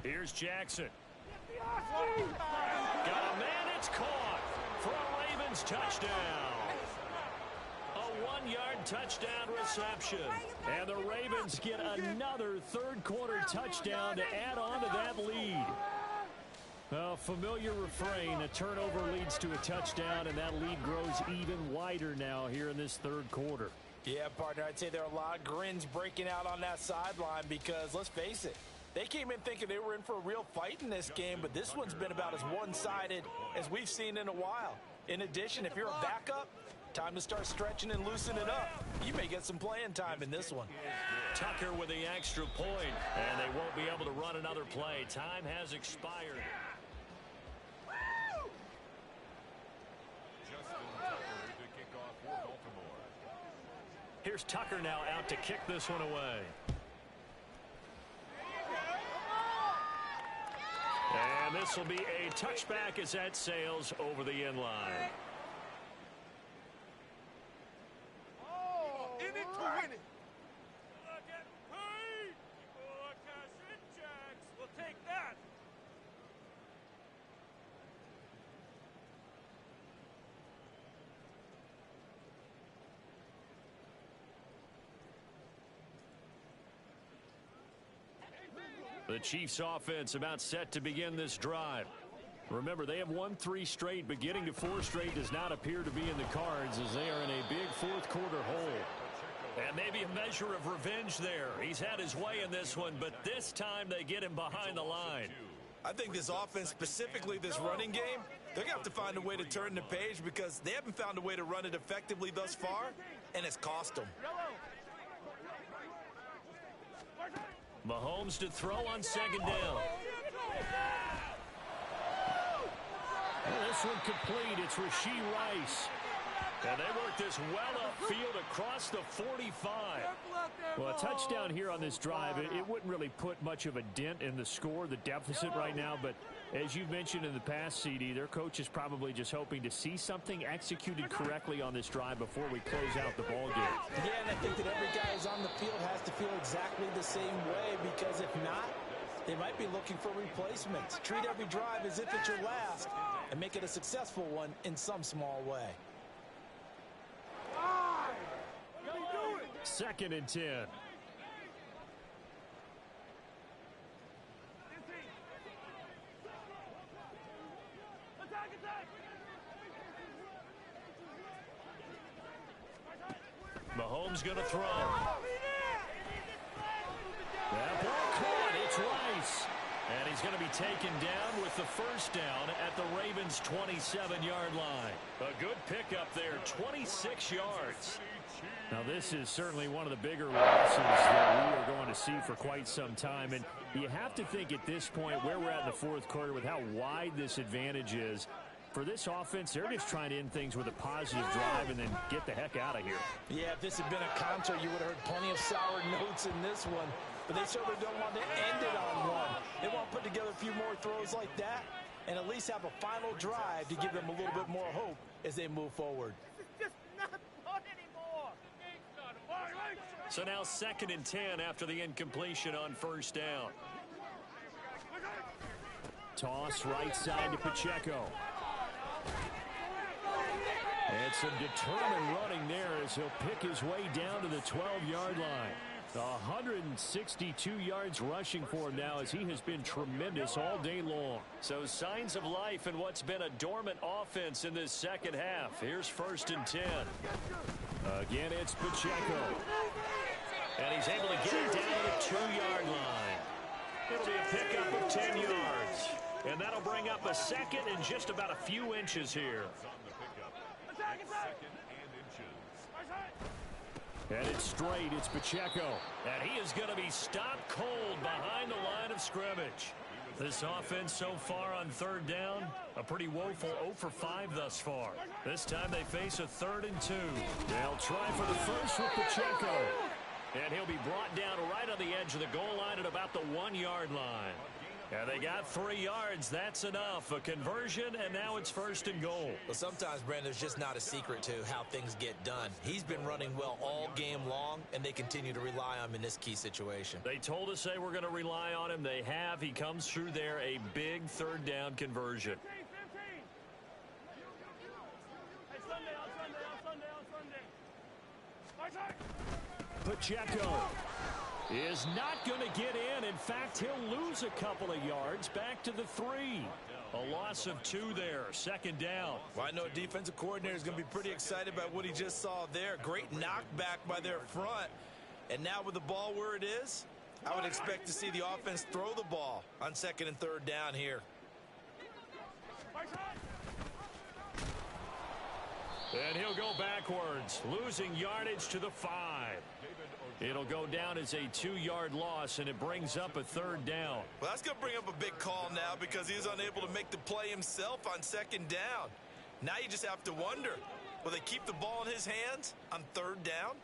Here's Jackson. Got a man, it's caught for a Ravens touchdown. A 1-yard touchdown reception. And the Ravens get another third-quarter touchdown to add on to that lead. A familiar refrain, a turnover leads to a touchdown, and that lead grows even wider now here in this third quarter. Yeah, partner, I'd say there are a lot of grins breaking out on that sideline because, let's face it, they came in thinking they were in for a real fight in this game, but this one's been about as one-sided as we've seen in a while. In addition, if you're a backup, time to start stretching and loosening up. You may get some playing time in this one. Tucker with the extra point, and they won't be able to run another play. Time has expired. Justin Tucker to kick off for Baltimore. Here's Tucker now out to kick this one away. And this will be a touchback as that sails over the end line. Oh, in it to win it. Get paid. Cash in checks. We'll take that. The Chiefs offense about set to begin this drive. Remember, they have won 3 straight, but getting to 4 straight does not appear to be in the cards as they are in a big fourth quarter hole. And maybe a measure of revenge there. He's had his way in this one, but this time they get him behind the line. I think this offense, specifically this running game, they're going to have to find a way to turn the page because they haven't found a way to run it effectively thus far, and it's cost them. Mahomes to throw on second down. This one complete. It's Rashee Rice. And they work this well upfield across the 45. Well, a touchdown here on this drive, it wouldn't really put much of a dent in the score, the deficit right now. But as you've mentioned in the past, CD, their coach is probably just hoping to see something executed correctly on this drive before we close out the ball game. Yeah, and I think that every guy who's on the field has to feel exactly the same way because if not, they might be looking for replacements. Treat every drive as if it's your last and make it a successful one in some small way. 2nd and 10. Mahomes going to throw. That ball caught. It's Rice. And he's going to be taken down with the first down at the Ravens' 27-yard line. A good pickup there, 26 yards. Now, this is certainly one of the bigger losses that we are going to see for quite some time. And you have to think at this point where we're at in the fourth quarter with how wide this advantage is. For this offense, they're just trying to end things with a positive drive and then get the heck out of here. Yeah, if this had been a concert, you would have heard plenty of sour notes in this one. But they certainly don't want to end it on one. They want to put together a few more throws like that and at least have a final drive to give them a little bit more hope as they move forward. This is just not fun anymore. So now 2nd and 10 after the incompletion on first down. Toss right side to Pacheco. And some determined running there as he'll pick his way down to the 12-yard line. 162 yards rushing for him now as he has been tremendous all day long. So signs of life in what's been a dormant offense in this second half. Here's 1st and 10. Again, it's Pacheco. And he's able to get it down to the 2-yard line. It'll be a pickup of 10 yards. And that'll bring up a second and just about a few inches here. It's second and inches. And it's straight. It's Pacheco. And he is going to be stopped cold behind the line of scrimmage. This offense so far on third down, a pretty woeful 0 for 5 thus far. This time they face a 3rd and 2. They'll try for the first with Pacheco. And he'll be brought down right on the edge of the goal line at about the 1-yard line. And they got 3 yards. That's enough. A conversion, and now it's 1st and goal. Well, sometimes, Brandon, there's just not a secret to how things get done. He's been running well all game long, and they continue to rely on him in this key situation. They told us they were going to rely on him. They have. He comes through there, a big 3rd down conversion. 15. Pacheco is not going to get in. In fact, he'll lose a couple of yards back to the 3. A loss of 2 there. 2nd down. Well, I know a defensive coordinator is going to be pretty excited about what he just saw there. Great knockback by their front. And now with the ball where it is, I would expect to see the offense throw the ball on 2nd and 3rd down here. And he'll go backwards, losing yardage to the 5. It'll go down as a 2-yard loss, and it brings up a 3rd down. Well, that's going to bring up a big call now because he's unable to make the play himself on 2nd down. Now you just have to wonder, will they keep the ball in his hands on 3rd down?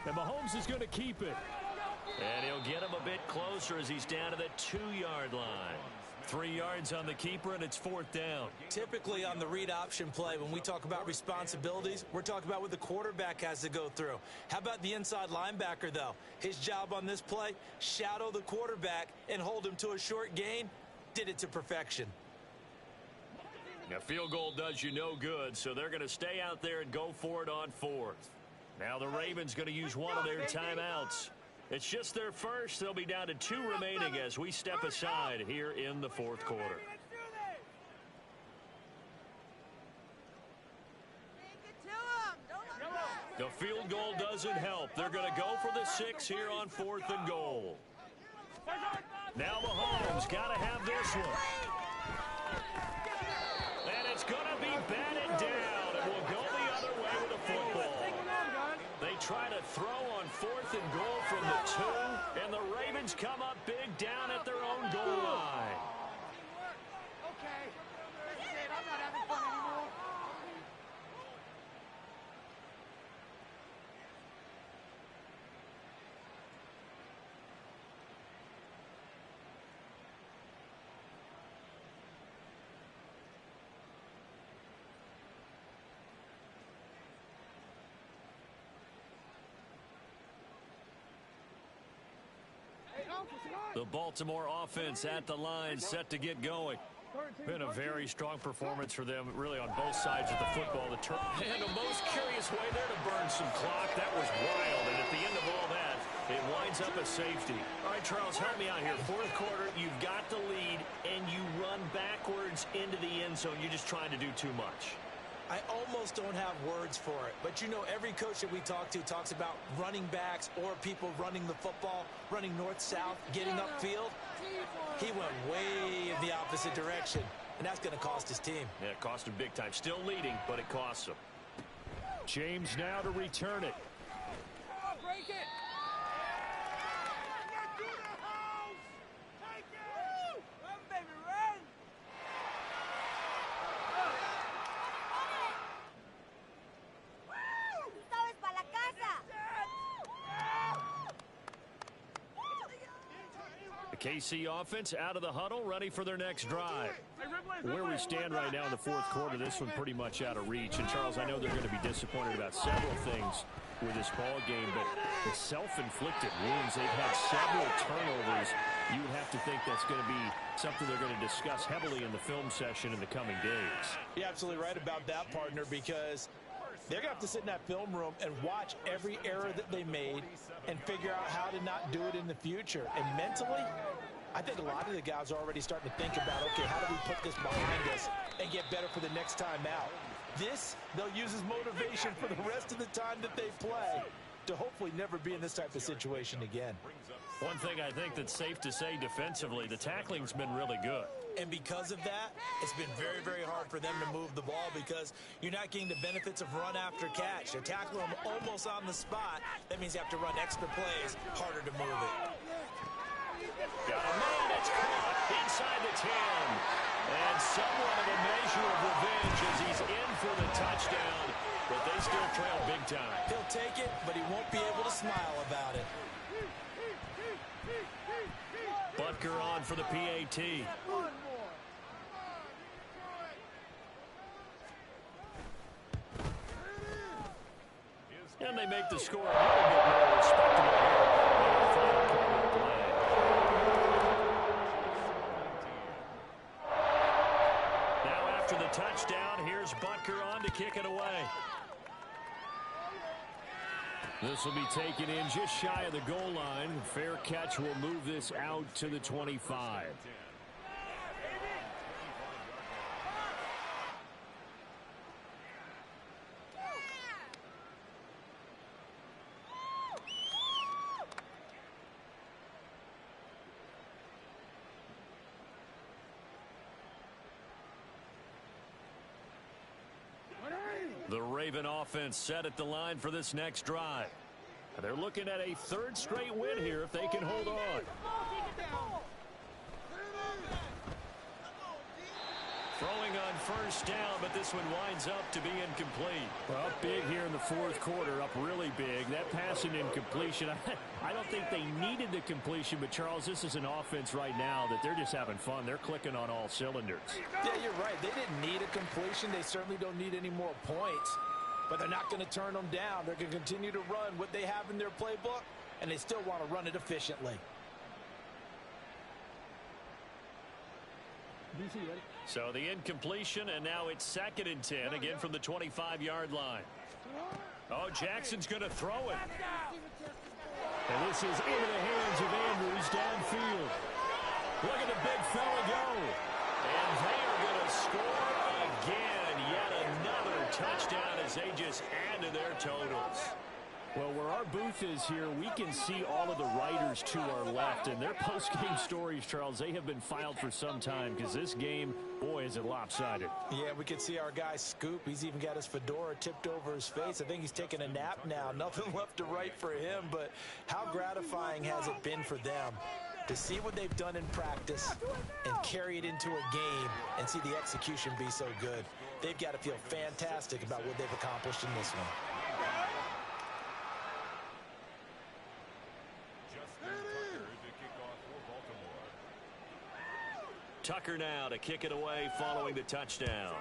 And Mahomes is going to keep it. And he'll get him a bit closer as he's down to the 2-yard line. 3 yards on the keeper, and it's 4th down. Typically on the read option play, when we talk about responsibilities, we're talking about what the quarterback has to go through. How about the inside linebacker, though? His job on this play, shadow the quarterback and hold him to a short gain. Did it to perfection. A field goal does you no good, so they're going to stay out there and go for it on 4th. Now the Ravens going to use one of their timeouts. It's just their first. They'll be down to 2 remaining as we step aside here in the 4th quarter. The field goal doesn't help. They're going to go for the 6 here on 4th and goal. Now Mahomes got to have this one. And it's going to be batted down. It will go the other way with the football. They try to throw on 4th and goal from the 2, and the Ravens come up big down at their own goal line. Okay, this is it. I'm not having fun anymore. The Baltimore offense at the line, set to get going. Been a very strong performance for them, really, on both sides of the football. And a most curious way there to burn some clock. That was wild, and at the end of all that, it winds up a safety. All right, Charles, help me out here. 4th quarter, you've got the lead, and you run backwards into the end zone. You're just trying to do too much. I almost don't have words for it. But, you know, every coach that we talk to talks about running backs or people running the football, running north-south, getting upfield. He went way in the opposite direction, and that's going to cost his team. Yeah, it cost him big time. Still leading, but it costs him. James now to return it. Break it. Take it. Run, baby, run. ¡Sabes para la casa! The KC offense out of the huddle, ready for their next drive. Where we stand right now in the 4th quarter, this one pretty much out of reach. And, Charles, I know they're going to be disappointed about several things with this ball game, but the self-inflicted wounds, they've had several turnovers. You would have to think that's going to be something they're going to discuss heavily in the film session in the coming days. You're absolutely right about that, partner, because they're going to have to sit in that film room and watch every error that they made and figure out how to not do it in the future. And mentally, I think a lot of the guys are already starting to think about, okay, how do we put this behind us and get better for the next time out? This, they'll use as motivation for the rest of the time that they play to hopefully never be in this type of situation again. Brings up One thing I think that's safe to say defensively, the tackling's been really good. And because of that, it's been very, very hard for them to move the ball because you're not getting the benefits of run after catch. They're tackling them almost on the spot. That means you have to run extra plays, harder to move it. Got a man that's caught inside the 10. And somewhat of a measure of revenge as he's in for the touchdown. But they still trail big time. He'll take it, but he won't be able to smile about it. Butker on for the PAT. And they make the score a little bit more respectable here in our final quarter of play. Now after the touchdown, here's Butker on to kick it away. This will be taken in just shy of the goal line. Fair catch will move this out to the 25. The Raven offense set at the line for this next drive. They're looking at a third straight win here if they can hold on. Throwing on first down, but this one winds up to be incomplete. Well, up big here in the fourth quarter, up really big. That pass and incompletion, I don't think they needed the completion, but Charles, this is an offense right now that they're just having fun. They're clicking on all cylinders. Yeah, you're right. They didn't need a completion. They certainly don't need any more points, but they're not going to turn them down. They're going to continue to run what they have in their playbook, and they still want to run it efficiently. So the incompletion, and now it's 2nd and 10, again from the 25-yard line. Oh, Jackson's going to throw it. And this is into the hands of Andrews downfield. Look at the big fella go. And they are going to score again. Yet another touchdown as they just add to their totals. Well, where our booth is here, we can see all of the writers to our left. And their post-game stories, Charles, they have been filed for some time because this game, boy, is it lopsided. Yeah, we can see our guy Scoop. He's even got his fedora tipped over his face. I think he's taking a nap now. Nothing left to write for him, but how gratifying has it been for them to see what they've done in practice and carry it into a game and see the execution be so good. They've got to feel fantastic about what they've accomplished in this one. Tucker now to kick it away following the touchdown.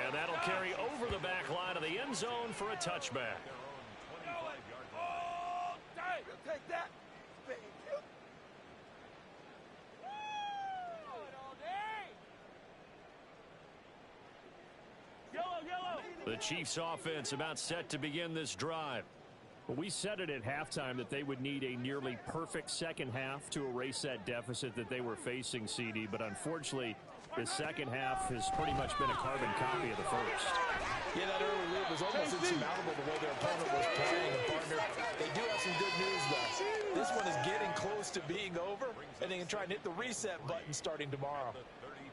And that'll carry over the back line of the end zone for a touchback. Take that. Thank you. Yellow. The Chiefs offense about set to begin this drive. Well, we said it at halftime that they would need a nearly perfect second half to erase that deficit that they were facing, CD. But unfortunately, the second half has pretty much been a carbon copy of the first. Yeah, that early lead was almost insurmountable the way their opponent was playing. And partner, they do have some good news, though. This one is getting close to being over, and they can try and hit the reset button starting tomorrow.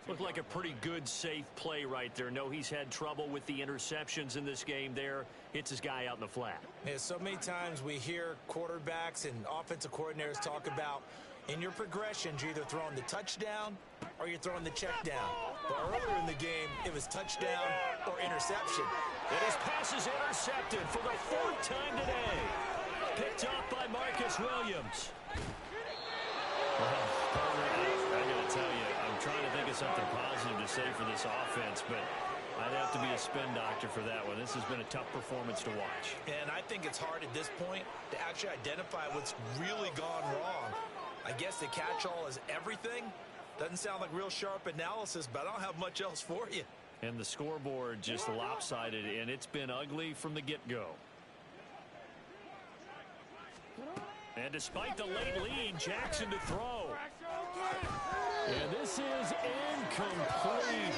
Looked like a pretty good, safe play right there. No, he's had trouble with the interceptions in this game there. Hits his guy out in the flat. Yeah, so many times we hear quarterbacks and offensive coordinators talk about in your progressions, you're either throwing the touchdown or you're throwing the check down. But earlier in the game, it was touchdown or interception. And his pass is intercepted for the 4th time today. Picked off by Marcus Williams. Well, I got to tell you, I'm trying to think of something positive to say for this offense, but I'd have to be a spin doctor for that one. This has been a tough performance to watch. And I think it's hard at this point to actually identify what's really gone wrong. I guess the catch-all is everything. Doesn't sound like real sharp analysis, but I don't have much else for you. And the scoreboard just lopsided, and it's been ugly from the get-go. And despite the late lead, Jackson to throw. And this is incomplete.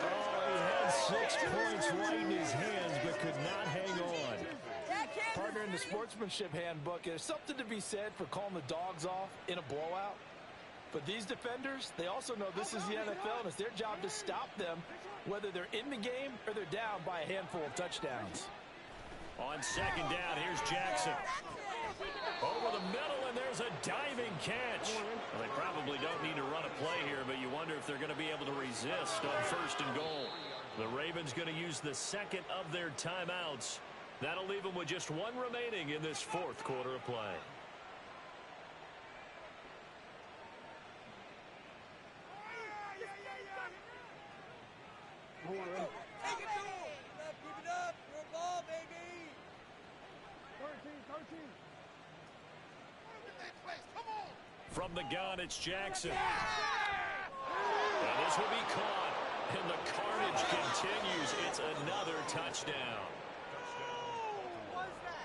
Oh, he had 6 points right in his hands, but could not hang on. Partner, in the sportsmanship handbook, there's something to be said for calling the dogs off in a blowout. But these defenders, they also know this is the NFL, and it's their job to stop them, whether they're in the game or they're down by a handful of touchdowns. On second down, here's Jackson. Over the middle, and there's a diving catch. Well, they probably don't need to run a play here, but you wonder if they're going to be able to resist on first and goal. The Ravens going to use the second of their timeouts. That'll leave them with just one remaining in this fourth quarter of play. Take it to him. Keep it up. You're a ball, baby. 13. Come on. From the gun, it's Jackson. And this will be caught. And the carnage continues. It's another touchdown.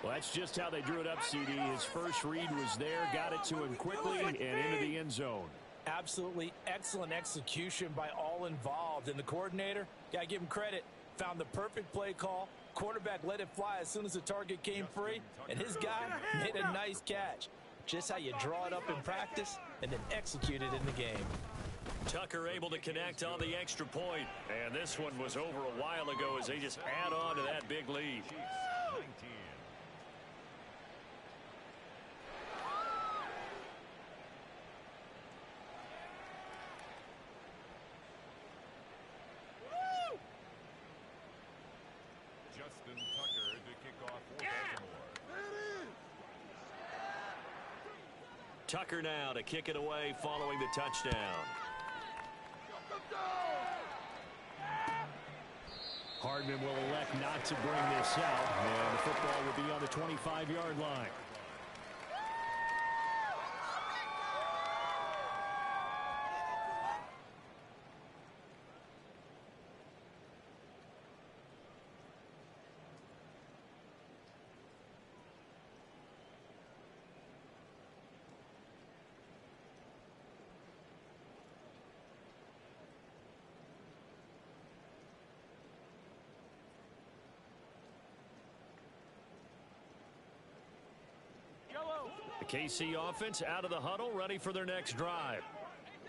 Well, that's just how they drew it up, CD. His first read was there, got it to him quickly, and into the end zone. Absolutely excellent execution by all involved. And the coordinator, got to give him credit, found the perfect play call. Quarterback let it fly as soon as the target came free, and his guy made a nice catch. Just how you draw it up in practice and then execute it in the game. Tucker able to connect on the extra point. And this one was over a while ago as they just add on to that big lead. Justin Tucker to kick off for Baltimore. Tucker now to kick it away following the touchdown. Hardman will elect not to bring this out, and the football will be on the 25-yard line. The KC offense out of the huddle, ready for their next drive.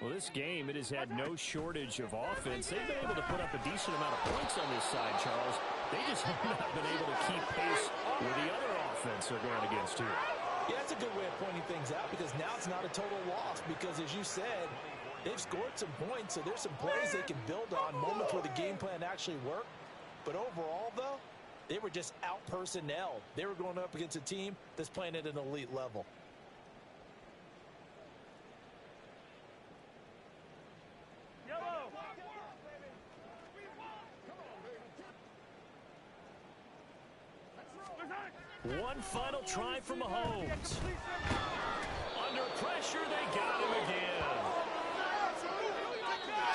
Well, this game, it has had no shortage of offense. They've been able to put up a decent amount of points on this side, Charles. They just have not been able to keep pace with the other offense they're going against here. Yeah, that's a good way of pointing things out because now it's not a total loss because, as you said, they've scored some points, so there's some plays they can build on, moments where the game plan actually worked. But overall, though, they were just out-personnel. They were going up against a team that's playing at an elite level. One final try from Mahomes. Under pressure, they got him again.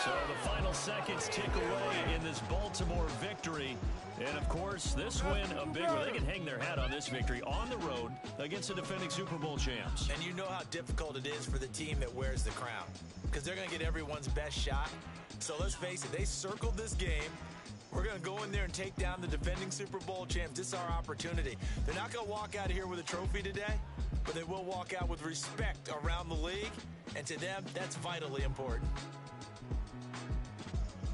So the final seconds tick away in this Baltimore victory. And, of course, this win a big one. They can hang their hat on this victory on the road against the defending Super Bowl champs. And you know how difficult it is for the team that wears the crown because they're going to get everyone's best shot. So let's face it, they circled this game. We're going to go in there and take down the defending Super Bowl champs. This is our opportunity. They're not going to walk out of here with a trophy today, but they will walk out with respect around the league. And to them, that's vitally important.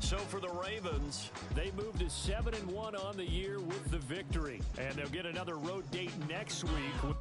So for the Ravens, they moved to 7-1 on the year with the victory. And they'll get another road date next week.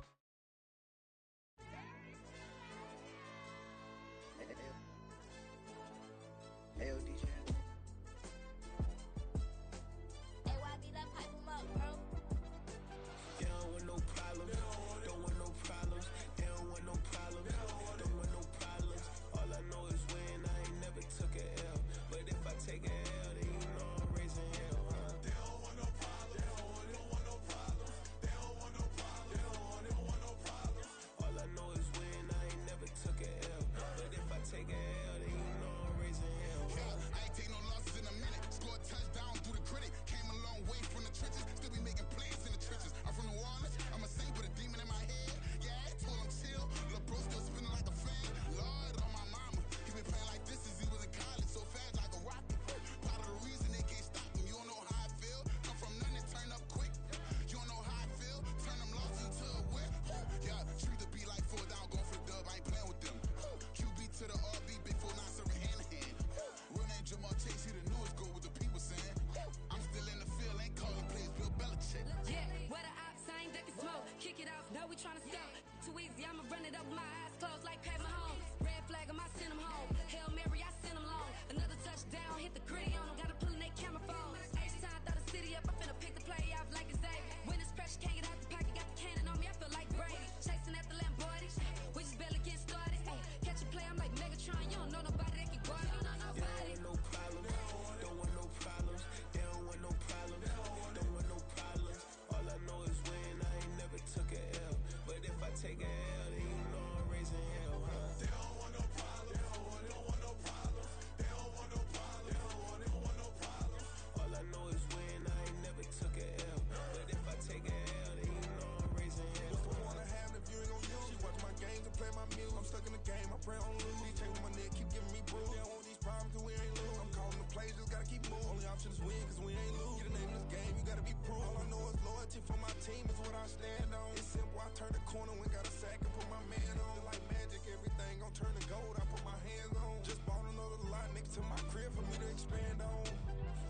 friend on loose. These chains on my neck keep giving me bruise. They don't want these problems cause we ain't lose. I'm calling the plays, just gotta keep moving. Only option is win cause we ain't lose. Get a name in this game, you gotta be proof. All I know is loyalty for my team is what I stand on. It's simple, I turn the corner when got a sack and put my man on. It's like magic, everything gon' turn to gold, I put my hands on. Just bought another lot next to my crib for me to expand on.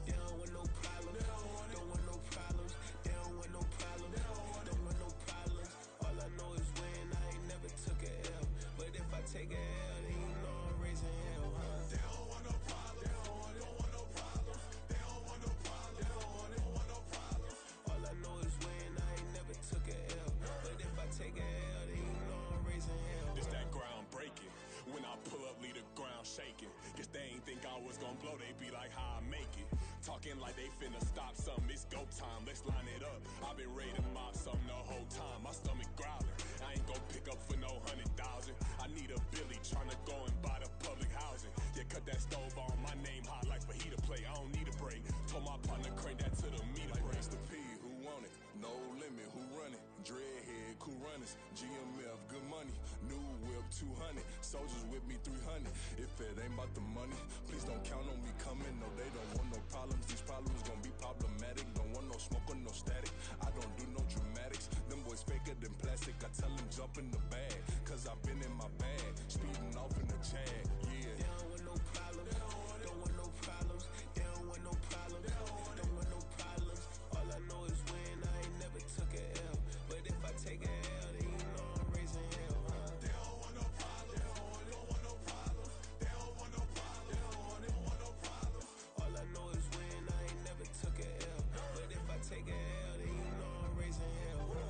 They don't want no problems, don't want no problems. They don't want no problems, don't want no problems. All I know is win, I ain't never took a L. But if I take a L, then you know I'm raising hell, huh? They don't want no problems, they don't want no problems. They don't want no problems, they don't want no problems. All I know is win, I ain't never took a L. But if I take a L, then you know I'm raising hell. This that ground breaking. When I pull up, leave the ground shaking. Guess they ain't think I was gonna blow, they be like, how I make it. Talking like they finna stop something, it's go time, let's line it up. I've been ready to mop something the whole time, my stomach growling. I ain't gon' pick up for no 100,000. I need a Billy tryna go and buy the public housing. Yeah, cut that stove on, my name hot like fajita play. I don't need a break. Told my partner crank that to the meter like break. Mr. P, who want it? No limit, who run it? Dreadhead, cool runners. GMF, good money. New whip, 200. Soldiers with me, 300. If it ain't about the money, please don't count on me coming. No, they don't want no problems. These problems gon' be problematic. Don't want no smoke or no static. I don't do no dramatics. Them boys faker than plastic. I tell them jump in the bag, cause I've been in my bag. Speeding off in the Jag, yeah. They don't want no problems. Don't want no problems. They don't want no problems. Don't want no problems. All I know is win. I ain't never took a L. But if I take a L, then you know I'm raising hell, huh? They don't want no problems. Don't want no problems. They don't want no problems. They don't want no problems. All I know is win. I ain't never took a L. But if I take a L, then you know I'm raising hell, huh?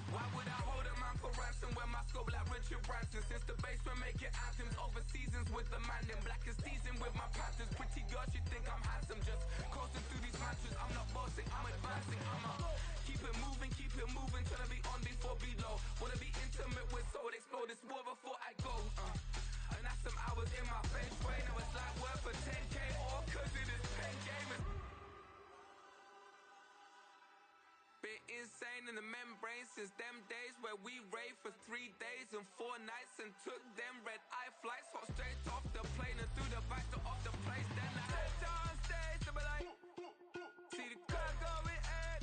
Why would I hold a man for ransom when my scope like Richard Branson? Since the basement making anthems over seasons with the man, then black is seasoned with my panthers. Pretty girl, she think I'm handsome, just coasting through these mantras. I'm not bossing, I'm advancing, keep it moving, trying to be on before below. Wanna be intimate with soul, explode this war before I go. And that's some hours in my bench brain. I was like worth for 10K, all cause it is pen game. Been insane in the membrane since them days where we raved for 3 days and 4 nights and took them red eye flights, hop straight off the plane and through the back door of the place. Then I head downstairs to be like, see the car going ahead.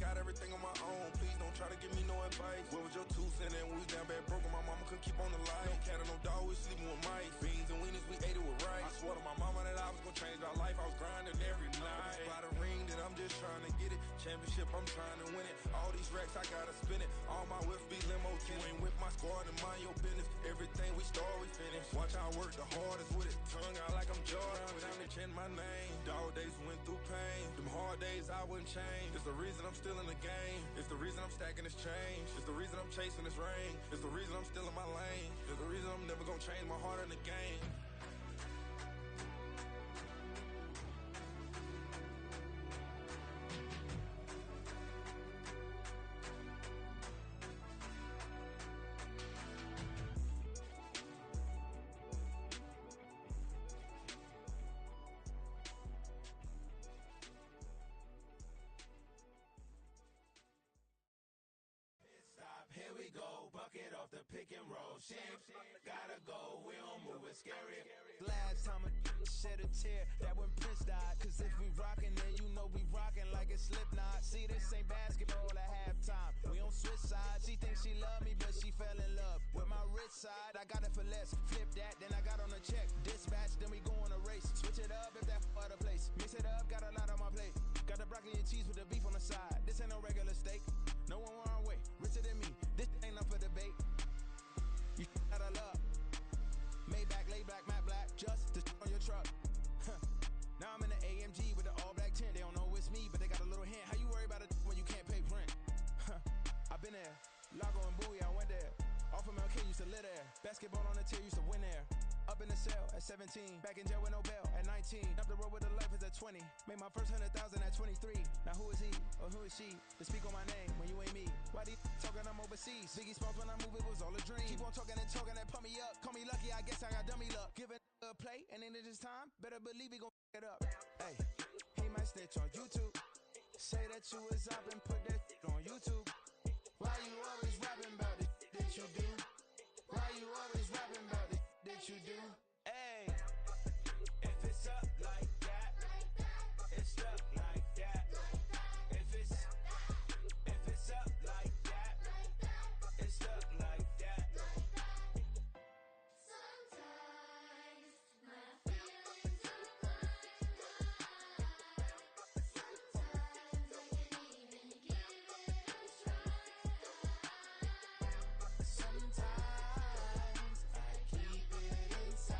got everything on my own. Please don't try to give me no advice. What was your 2 cents and we was down bad broke? My mama couldn't keep on the light. No cat and no dog, we sleeping with mice. Beans and weenies, we ate it with rice. I swore to my mama that I was gonna change my life. I was grinding every night. By the ring that I'm just trying to get it. Championship, I'm trying to win it. All these racks, I gotta spin it. All my whips be limo. You ain't with my squad and mind your business. Everything we start, we finish. Watch I work the hardest with it. Tongue out like I'm Jordan. Without me change my name. Dog days went through pain. Them hard days I wouldn't change. It's the reason I'm still in the game. It's the reason I'm stacking this change. It's the reason I'm chasing this ring. It's the reason I'm still in my lane. It's the reason I'm never gonna change my heart in the game. Here we go, bucket off the pick and roll. Shit, gotta go, we don't move it scary. Last time a shed a tear, that when Prince died. Cause if we rockin', then you know we rockin' like a Slipknot. See, this ain't basketball at halftime. We on switch sides. She thinks she love me, but she fell in love with my rich side. I got it for less. Flip that, then I got on a check. Dispatch, then we go on a race. Switch it up if that other place. Mix it up, got a lot on my plate. Got the broccoli and cheese with the beef on the side. This ain't no regular steak. No one wrong way, richer than me. This ain't up for debate. You out of love. Maybach, laid back, matte black, just to on your truck. Now I'm in the AMG with the all black tint. They don't know it's me, but they got a little hint. How you worry about it when you can't pay rent? I've been there. Lago and Bowie, I went there. Off of MLK, used to live there. Basketball on the tier, used to win there. Up in the cell at 17. Back in jail with no bail at 19. Up the road with the life is at 20. Made my first 100,000 at 23. Now who is he or who is she to speak on my name when you ain't me? Why they talking I'm overseas? Biggie Smalls when I move, it was all a dream. Keep on talking and pump me up. Call me lucky, I guess I got dummy luck. Give it a play, and then it's time. Better believe we gon' it up. Hey, he might snitch on YouTube. Say that you was up and put that on YouTube. Why you always rapping about it that you do? Why you always rapping about it that you do? Hey, if it's up like that, it's stuck like that. If it's up like that, it's stuck like that. Sometimes my feelings are flying high. Sometimes I can't even give it a try. Sometimes I keep it inside.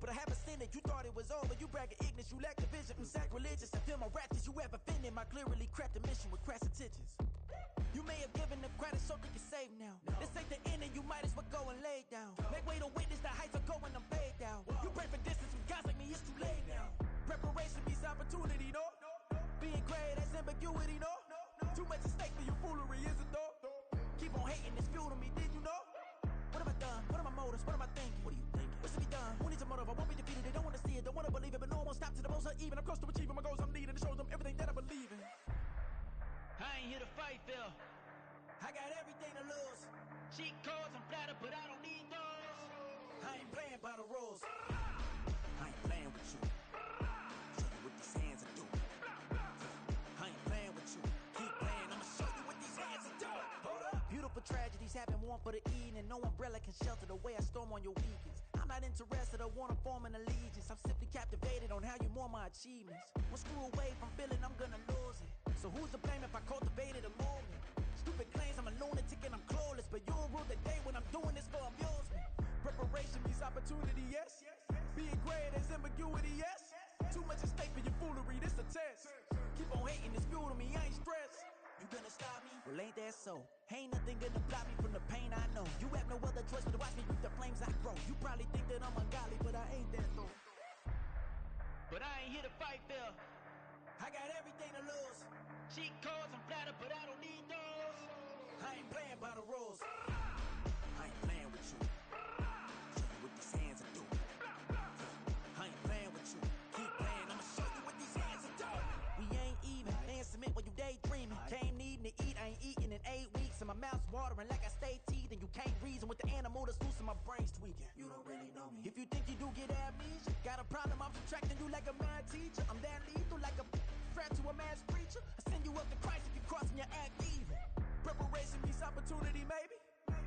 but I haven't seen it. You thought it was over, you bragging ignorance, you lack the vision. I'm sacrilegious, I feel my ratchets, you ever offended my clearly crafted mission with crass intentions. You may have given the credit so they can save now. This ain't the end and you might as well go and lay down. Make way to witness the heights are going, I'm paid down. You pray for distance with guys like me, it's too late now. Preparation means opportunity, no? Being great, that's ambiguity, no? Too much at stake for your foolery, is it though? Keep on hating, it's fuel to me, did you know? What have I done? What are my motives? What am I thinking? What are you thinking? What's to be done? Who needs a motive? I won't be defeated, they don't want to see it, don't want to believe it, but no one won't stop to the most even. I'm close to achieving my goals, I'm needing to show them everything that I believe in. I ain't here to fight, Phil. I got everything to lose. Cheat codes, I'm flattered, but I don't need those. I ain't playing by the rules. I ain't playing with you. Show you what these hands are doing. I ain't playing with you. Keep playing, I'ma show you what these hands are doing. Hold up. Beautiful tragedies happen, one for the eating, and no umbrella can shelter the way I storm on your weekends. I'm not interested, I wanna form an allegiance. I'm simply captivated on how you more my achievements. One screw away from feeling I'm gonna lose it. So who's to blame if I cultivated a movement? Stupid claims I'm a lunatic and I'm clueless, but you'll rule the day when I'm doing this for amusement. Preparation means opportunity, yes. Being great as ambiguity, yes. Too much at stake for your foolery, this a test. Keep on hating, it's fuel to me, I ain't stressed. You gonna stop me? Well, ain't that so? Ain't nothing gonna block me from the pain I know. You have no other choice but to watch me reap the flames I grow. You probably think that I'm ungodly, but I ain't that though. But I ain't here to fight, Phil. I got everything to lose. Cheat codes, I'm flattered, but I don't need those. I ain't playing by the rules. I ain't playing with you. Show you what these hands are doing. I ain't playing with you. Keep playing, I'ma show you what these hands are doing. We ain't even. They ain't submit when you daydreaming. Came needing to eat, I ain't eating in 8 weeks. And my mouth's watering like I stay teething. You can't reason with the animal that's loose and my brain's tweaking. You don't really know me. If you think you do get amnesia, got a problem, I'm subtracting you like a mad teacher. I'm that lethal like a threat to a mass preacher. I send you up to Christ if you crossing your act evil. Preparation means opportunity, maybe.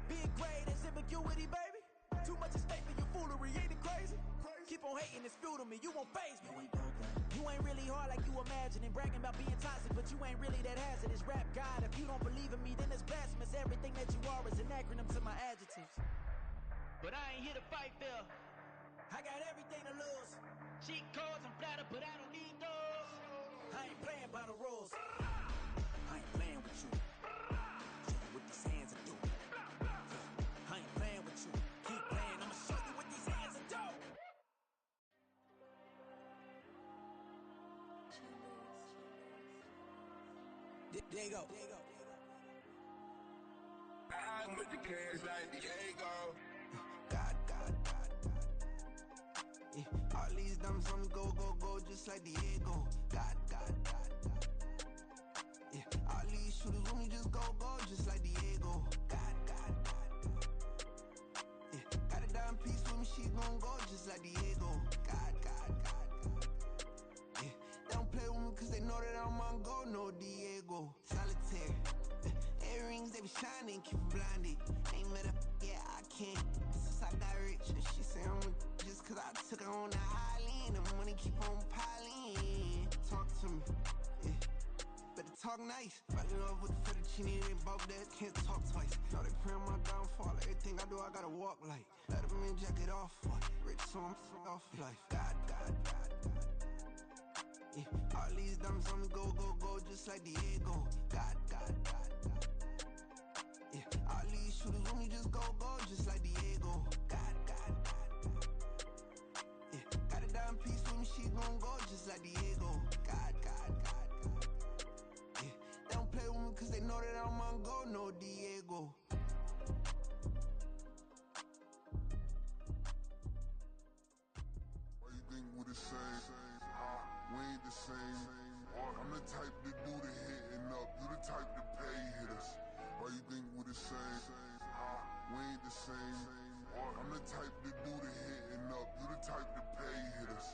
Being great is ambiguity, baby. Too much at stake for your foolery, ain't it crazy? Keep on hating, it's fuel to me, you won't faze me. You ain't really hard like you imagine and bragging about being toxic, but you ain't really that hazardous. Rap God, if you don't believe in me, then it's blasphemous. Everything that you are is an acronym to my adjectives. But I ain't here to fight, Phil. I got everything to lose. Cheat codes, I'm flattered, but I don't need those. I ain't playing by the rules. I ain't playing with you. Show you what these hands are doing. I ain't playing with you. Keep playing, I'ma show you what these hands are doing. There you go. I'm with the cash like Diego. God. Yeah. All these dumps on me go, just like Diego. God. Yeah. All these shooters with me just go, just like Diego. God. Yeah. Got a dime piece with me, she gon' go just like Diego. God. Yeah. They don't play with me cause they know that I'm on go, no Diego. Solitaire. Earrings, they be shining, keep blinded. Ain't met up, yeah, I can't. Since I got rich, and she say I'm a just cause I took her on the island. The money keep on piling. Talk to me, yeah. Better talk nice. Falling love with the fettuccine and both that can't talk twice. Know they pray on my downfall. Everything I do, I gotta walk like. Let them in, jacket off. Rich, so I'm off life. God. Yeah. All these dumps on me go, just like Diego. God. Yeah. All these shooters with me just go, just like Diego. God. Yeah. Got a dime piece with me, she gon' go just like Diego. God. Yeah. They don't play with me cause they know that I'm on go, no Diego. Why you think we the same? We ain't the same. I'm the type to do the hitting up. You the type to pay hitters. Why you think we the same? We ain't the same. I'm the type to do the hitting up. You the type to pay hitters.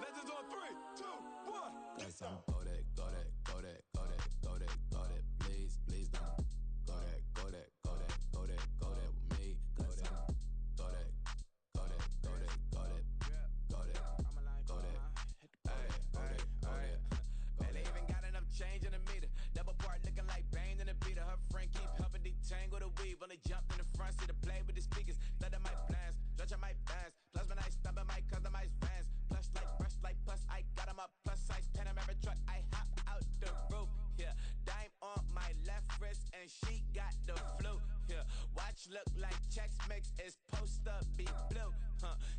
Legends on 3, 2, 1. Got some go that, please don't. Go that with me. Got some go that. Fully jumped in the front seat to play with the speakers. Thought I might blast, judge I might dance. Plus when I stop at my customized vans. Plush like brush like plus, I got 'em up. Plus size Panamera truck, I hop out the roof. Yeah, dime on my left wrist and she got the flu. Yeah, watch look like Chex Mix is post up be blue.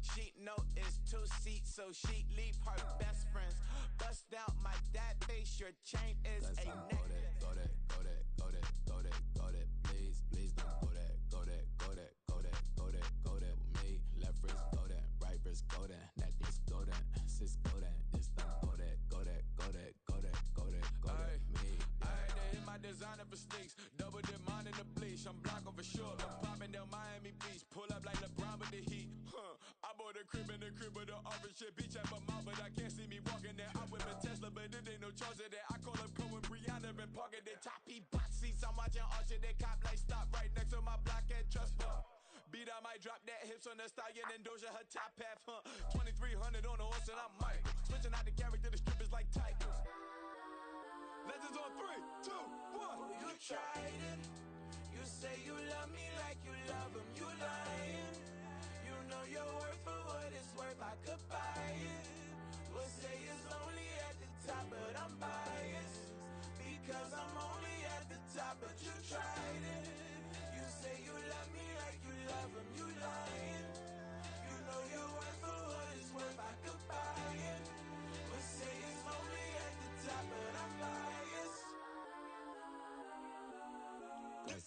She know it's 2 seats, so she leave her best friends. Bust out my dad face, your chain is a neck. Go that, go that, go that, go that, go that. Please, please don't go that, go that, go that, go that, go that, go that with me. Left wrist go that, right wrist go that, necklace go that, sis go that, this don't go that, go that, go that, go that, go that, go that, me. I had to hit my designer for sneaks, double dip mine in the bleach. I'm block over short, I'm popping down Miami Beach, pull up like LeBron with the heat. I bought a crib in the crib with the orange shit, beach at my mouth, but I can't see me walking there. I whip a Tesla, but it ain't no charge of that. I call up Cohen, Brianna, and parking the top box seats. I'm watching Archer, they cop like stop right next to my block at Trust Fund. Beat, I might drop that hips on the stallion and Doja her top half, 2300 on the horse and I'm Mike. Switching out the character, the strippers like Tigers. Legends on 3, 2, 1. You tried it. You say you love me like you love him. You lying. You know your worth for what it's worth. I could buy it. We'll say it's only at the top, but I'm biased. Because I'm only at the top, but you tried it. You say you love me like you love him. You lying. You know your worth for what it's worth. I could buy it. We'll say it's only at the top, but I'm biased.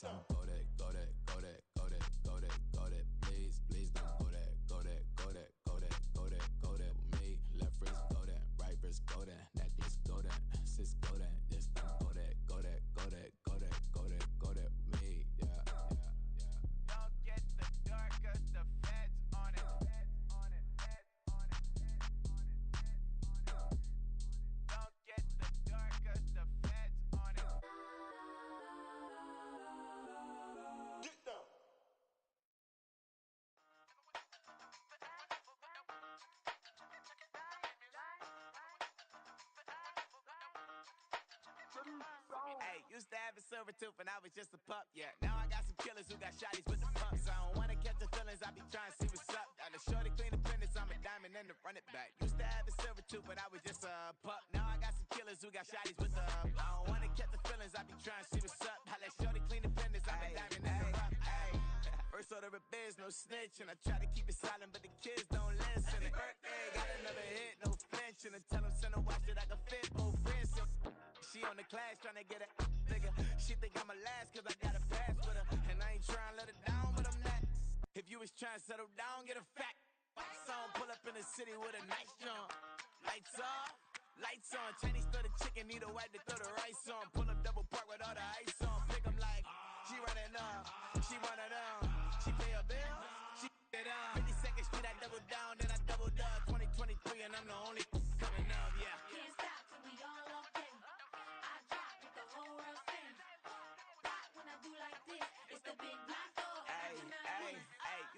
Go that, go that, go that, go that, go that, go that. Please, please don't go that, go that, go that, go that, go that, go that with me. Left wrist go that, right wrist go that, necklace go that, sis go that, this don't go that, go that, go that, go that, go that, go that with me. Yeah, yeah, yeah. Don't get the dark, cause the feds on it. Don't get the dark, cause the feds on it. Get down. Hey, used to have a silver tooth and I was just a pup, yeah. Now I got some killers who got shotties with the pumps. I don't wanna catch the feelings, I be trying to see what's up. Got a shorty clean the fitness, I'm a diamond and to run it back. Used to have a silver tooth but I was just a pup. Now I got some killers who got shotties with the I don't wanna catch the feelings, I be trying to see what's up. I let shorty clean the fitness, I'm a diamond and to run. First order of biz, no snitch, and I try to keep it silent, but the kids don't listen. Happy birthday, got another hit, no flinch, and I tell them send a watch that I can fit both friends. She on the class trying to get a nigga. She think I'm a last cause I got a pass with her, and I ain't trying to let her down, but I'm not. If you was trying to settle down, get a fat song, pull up in the city with a nice jump. Lights off, lights on. Chinese throw the chicken, need a wipe to throw the rice on. Pull up double park with all the ice on. Pick 'em like she running up, she running up. She pay her bill, she it up. 52nd Street, I double down, then I doubled up. 2023, and I'm the only coming up, yeah. Can't stop till we all okay. I drop with the whole world sing. Pop when I do like this, it's the big block door. Hey,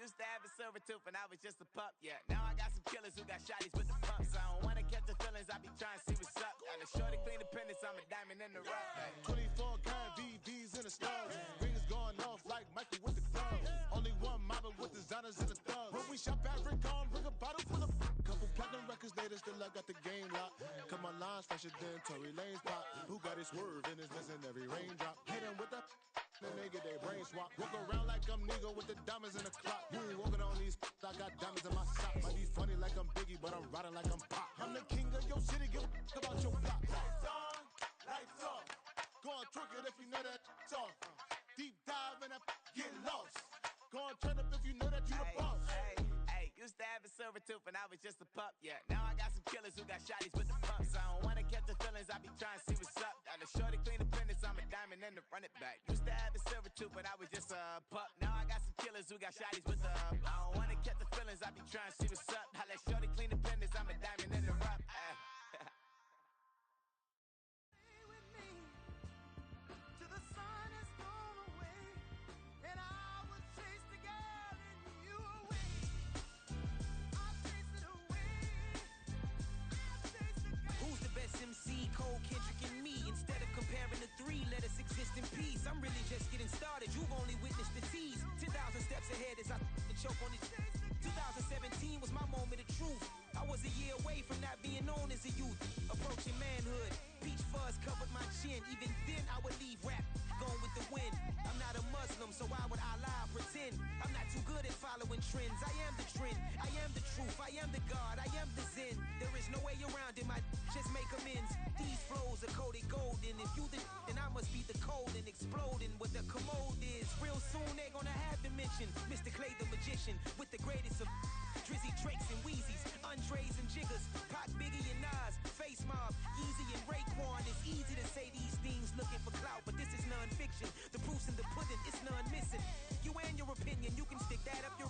used to have a silver tooth and I was just a pup, yeah. Now I got some killers who got shotties with the pumps. I don't wanna catch the feelings, I be trying to see what's up. Got a shorty clean the pendants, I'm a diamond in the rough. 24 karat VVs in the stars. Rings going off like Michael with the clubs. Only one model with designers in the thugs. When we shop at Rincon, bring a bottle full of couple platinum records later, still I got the game locked. Cut my lines fresher than Tory Lane's pop. Who got his swerve and is missing every raindrop? Hit him with the and they get their brain swap. Walk around like I'm Nigo with the diamonds in the clock. You ain't walking on these, I got diamonds in my sock. Might be funny like I'm Biggie, but I'm riding like I'm Pop. I'm the king of your city, give a about your block. Lights on, lights off. Go on, twerk it if you know that it's off. Deep dive and get lost. Go on, turn up if you know that you the boss. Hey, used to have a silver tooth and I was just a pup, yeah. Now I got some killers who got shotties with the pumps. I don't wanna catch the feelings, I be trying to see what's up. Got a shorty clean the pendants, I'm a diamond and to run it back. Used to have a silver tooth but I was just a pup. Now I got some killers who got shotties with the I don't wanna catch the feelings, I be trying to see what's up. I let shorty clean the pendants, I'm a diamond in the rough. Till the sun is gone away, and I will chase the girl in you away. I'll chase it away. I'll chase the girl. Who's the best MC? Cole, Kendrick, and me. Instead of comparing the three, let us exist in peace. I'm really just getting started. You've only witnessed the tea. no way around it, my just make amends. These flows are coated golden. If you the then I must be the cold and exploding what the commode is. Real soon they gonna have to mention Mr. Clay the magician with the greatest of Drizzy, Drakes, and Wheezies, Andres and Jiggers, Pac, Biggie, and Nas, Face Mob, Yeezy, and Raekwon. It's easy to say these things looking for clout, but this is non-fiction. The proof's in the pudding, it's none missing. You and your opinion, you can stick that up your...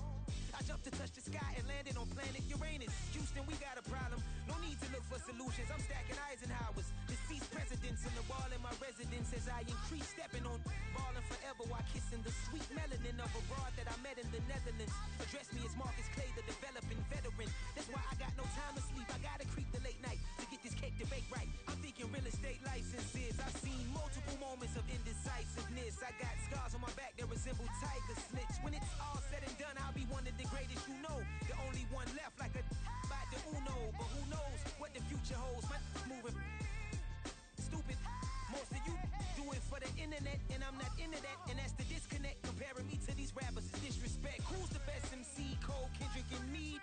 I jumped to touch the sky and landed on planet Uranus. Houston, we got a problem. No need to look for solutions. I'm stacking Eisenhowers. Deceased presidents on the wall in my residence as I increase stepping on ballin' forever while kissing the sweet melanin of a broad that I met in the Netherlands. Address me as Marcus Clay, the developing veteran. That's why I got no time to sleep. I gotta creep the late night to get this cake debate right. I'm thinking real estate licenses. I've seen multiple moments of indecisiveness. I got scars on my back that resemble tiger slits. When it's all said and done, I'll be one of the greatest you know. The only one left like a by the Uno. But who knows what the future holds? My moving stupid. Most of you do it for the internet, and I'm not into that. And that's the disconnect. Comparing me to these rappers is disrespect. Who's the best MC? Cole, Kendrick, and me?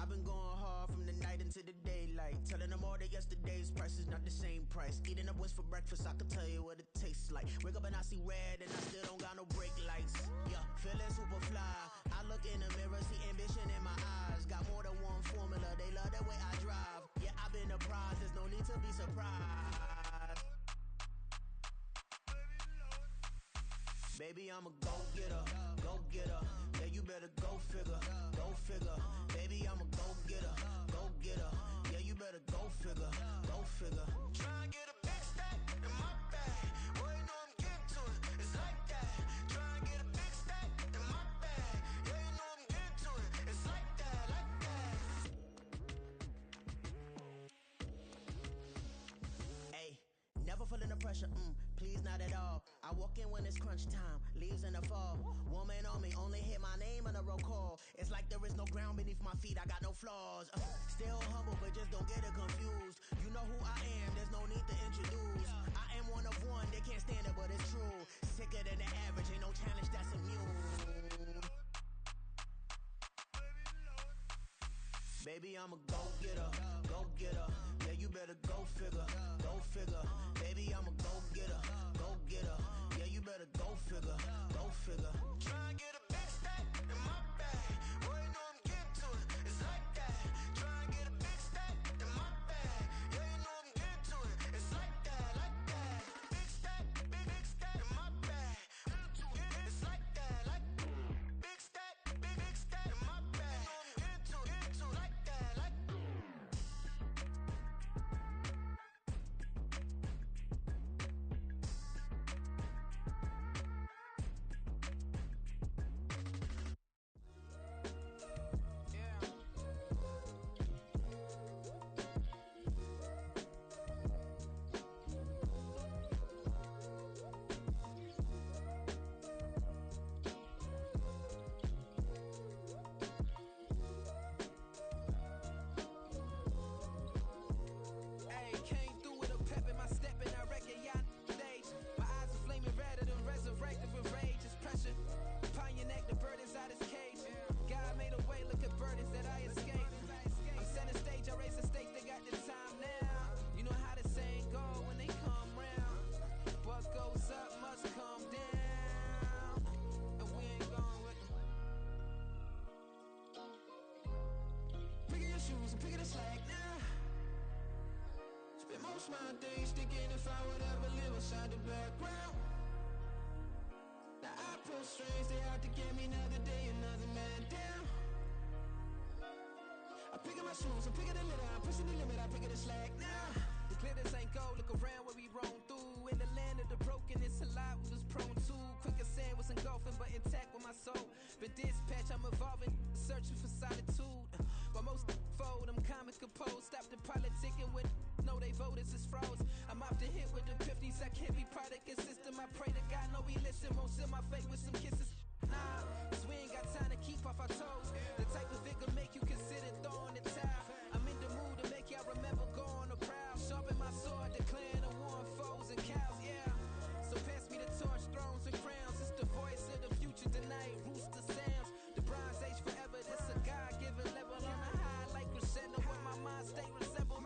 I've been going hard from the night into the daylight, telling them all that yesterday's price is not the same price. Eating up what's for breakfast, I can tell you what it tastes like. Wake up and I see red and I still don't got no brake lights. Yeah, feeling super fly. I look in the mirror, see ambition in my eyes. Got more than one formula, they love the way I drive. Yeah, I've been apprised, there's no need to be surprised. Baby, I'm a go-getter, go-getter. Yeah, you better go figure, go figure. Baby, I'm a go-getter, go-getter. Yeah, you better go figure, go figure. Try and get a big stack in my bag. Boy, you know I'm getting to it, it's like that. Try and get a big stack in my bag. Yeah, you know I'm getting to it, it's like that, like that. Hey, never feeling the pressure, please not at all. I walk in when it's crunch time, leaves in the fall. Woman on me, only hit my name on a roll call. It's like there is no ground beneath my feet, I got no flaws. Still humble, but just don't get it confused. You know who I am, there's no need to introduce. I am one of one, they can't stand it, but it's true. Sicker than the average, ain't no challenge that's immune. Baby, I'm a go-getter, go-getter. Yeah, you better go figure, go figure. Baby, I'm a go-getter, go-getter. Yeah, you better go figure, go figure. Try and get a big stack in my bag. Boy, you know I'm getting to it, it's like that. Try and get a big stack in my bag. Yeah, you know I'm getting to it, it's like that, like that. Big stack in my bag. It's like that, like big stack in my bag. You know I'm getting to it, like that, like. Hey, came through with a pep in my step and I reckon y'all stage. My eyes are flaming redder than resurrected with rage. It's pressure. Upon your neck, the burden's out his cage. God made a way, look at burdens that I escaped. I'm center stage, I raise the stakes, they got the time now. You know how the saying go when they come round. What goes up must come down. And we ain't going with them. Pick your shoes and pick it a slack now. Spend most my days thinking if I would ever live inside the background. Now I pull strings, they out to get me another day, another man down. I pick up my shoes, I'm picking the litter, I'm pushing the limit, I pick it a slack now. The glitters ain't gold, look around where we roam through. In the land of the broken, it's a lot we was prone to. Quicker sand was engulfing, but intact with my soul. But dispatch, I'm evolving, searching for solitude. While most fold, I'm comic composed. Stop the politicking with no they voters is froze. I'm off the hit with the 50s. I can't be product and system. I pray to God, no, he listen. Won't send my fate with some kisses. Nah, cause we ain't got time to keep off our toes. The type of vigor make you consider throwing the towel. I'm in the mood to make y'all remember going the proud. Sharpen my sword, declaring the war on foes and cows, yeah. So pass me the torch, thrones and crowns. It's the voice of the future tonight, rooster sounds. The Bronze Age forever, this a God-given level. On a high like crescendo, where my mind stay resemble.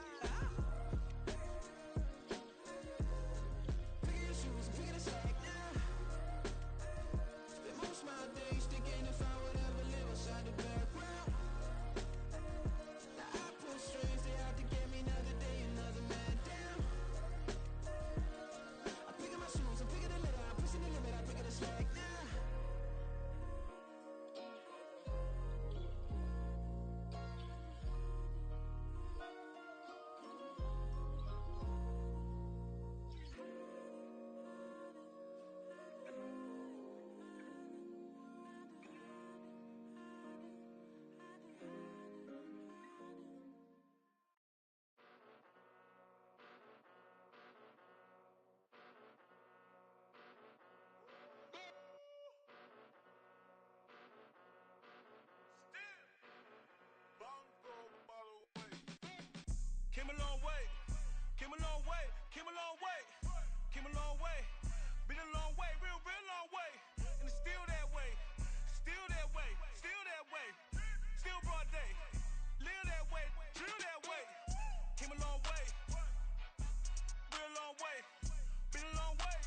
Pick your shoes and pick it a sack now. Spend most of my days thinking if I would ever live outside the background. Now I pull strings, they out to get me another day, another man down. I'm picking my shoes, I'm picking the litter, I'm pushing the limit, I'm picking the slack now. Came a long way, came a long way, came a long way, came a long way. Been a long way, real long way. And it's still that way, still that way, still that way. Still broad day, live that way, drill that way. Came a long way, real long way. Been a long way,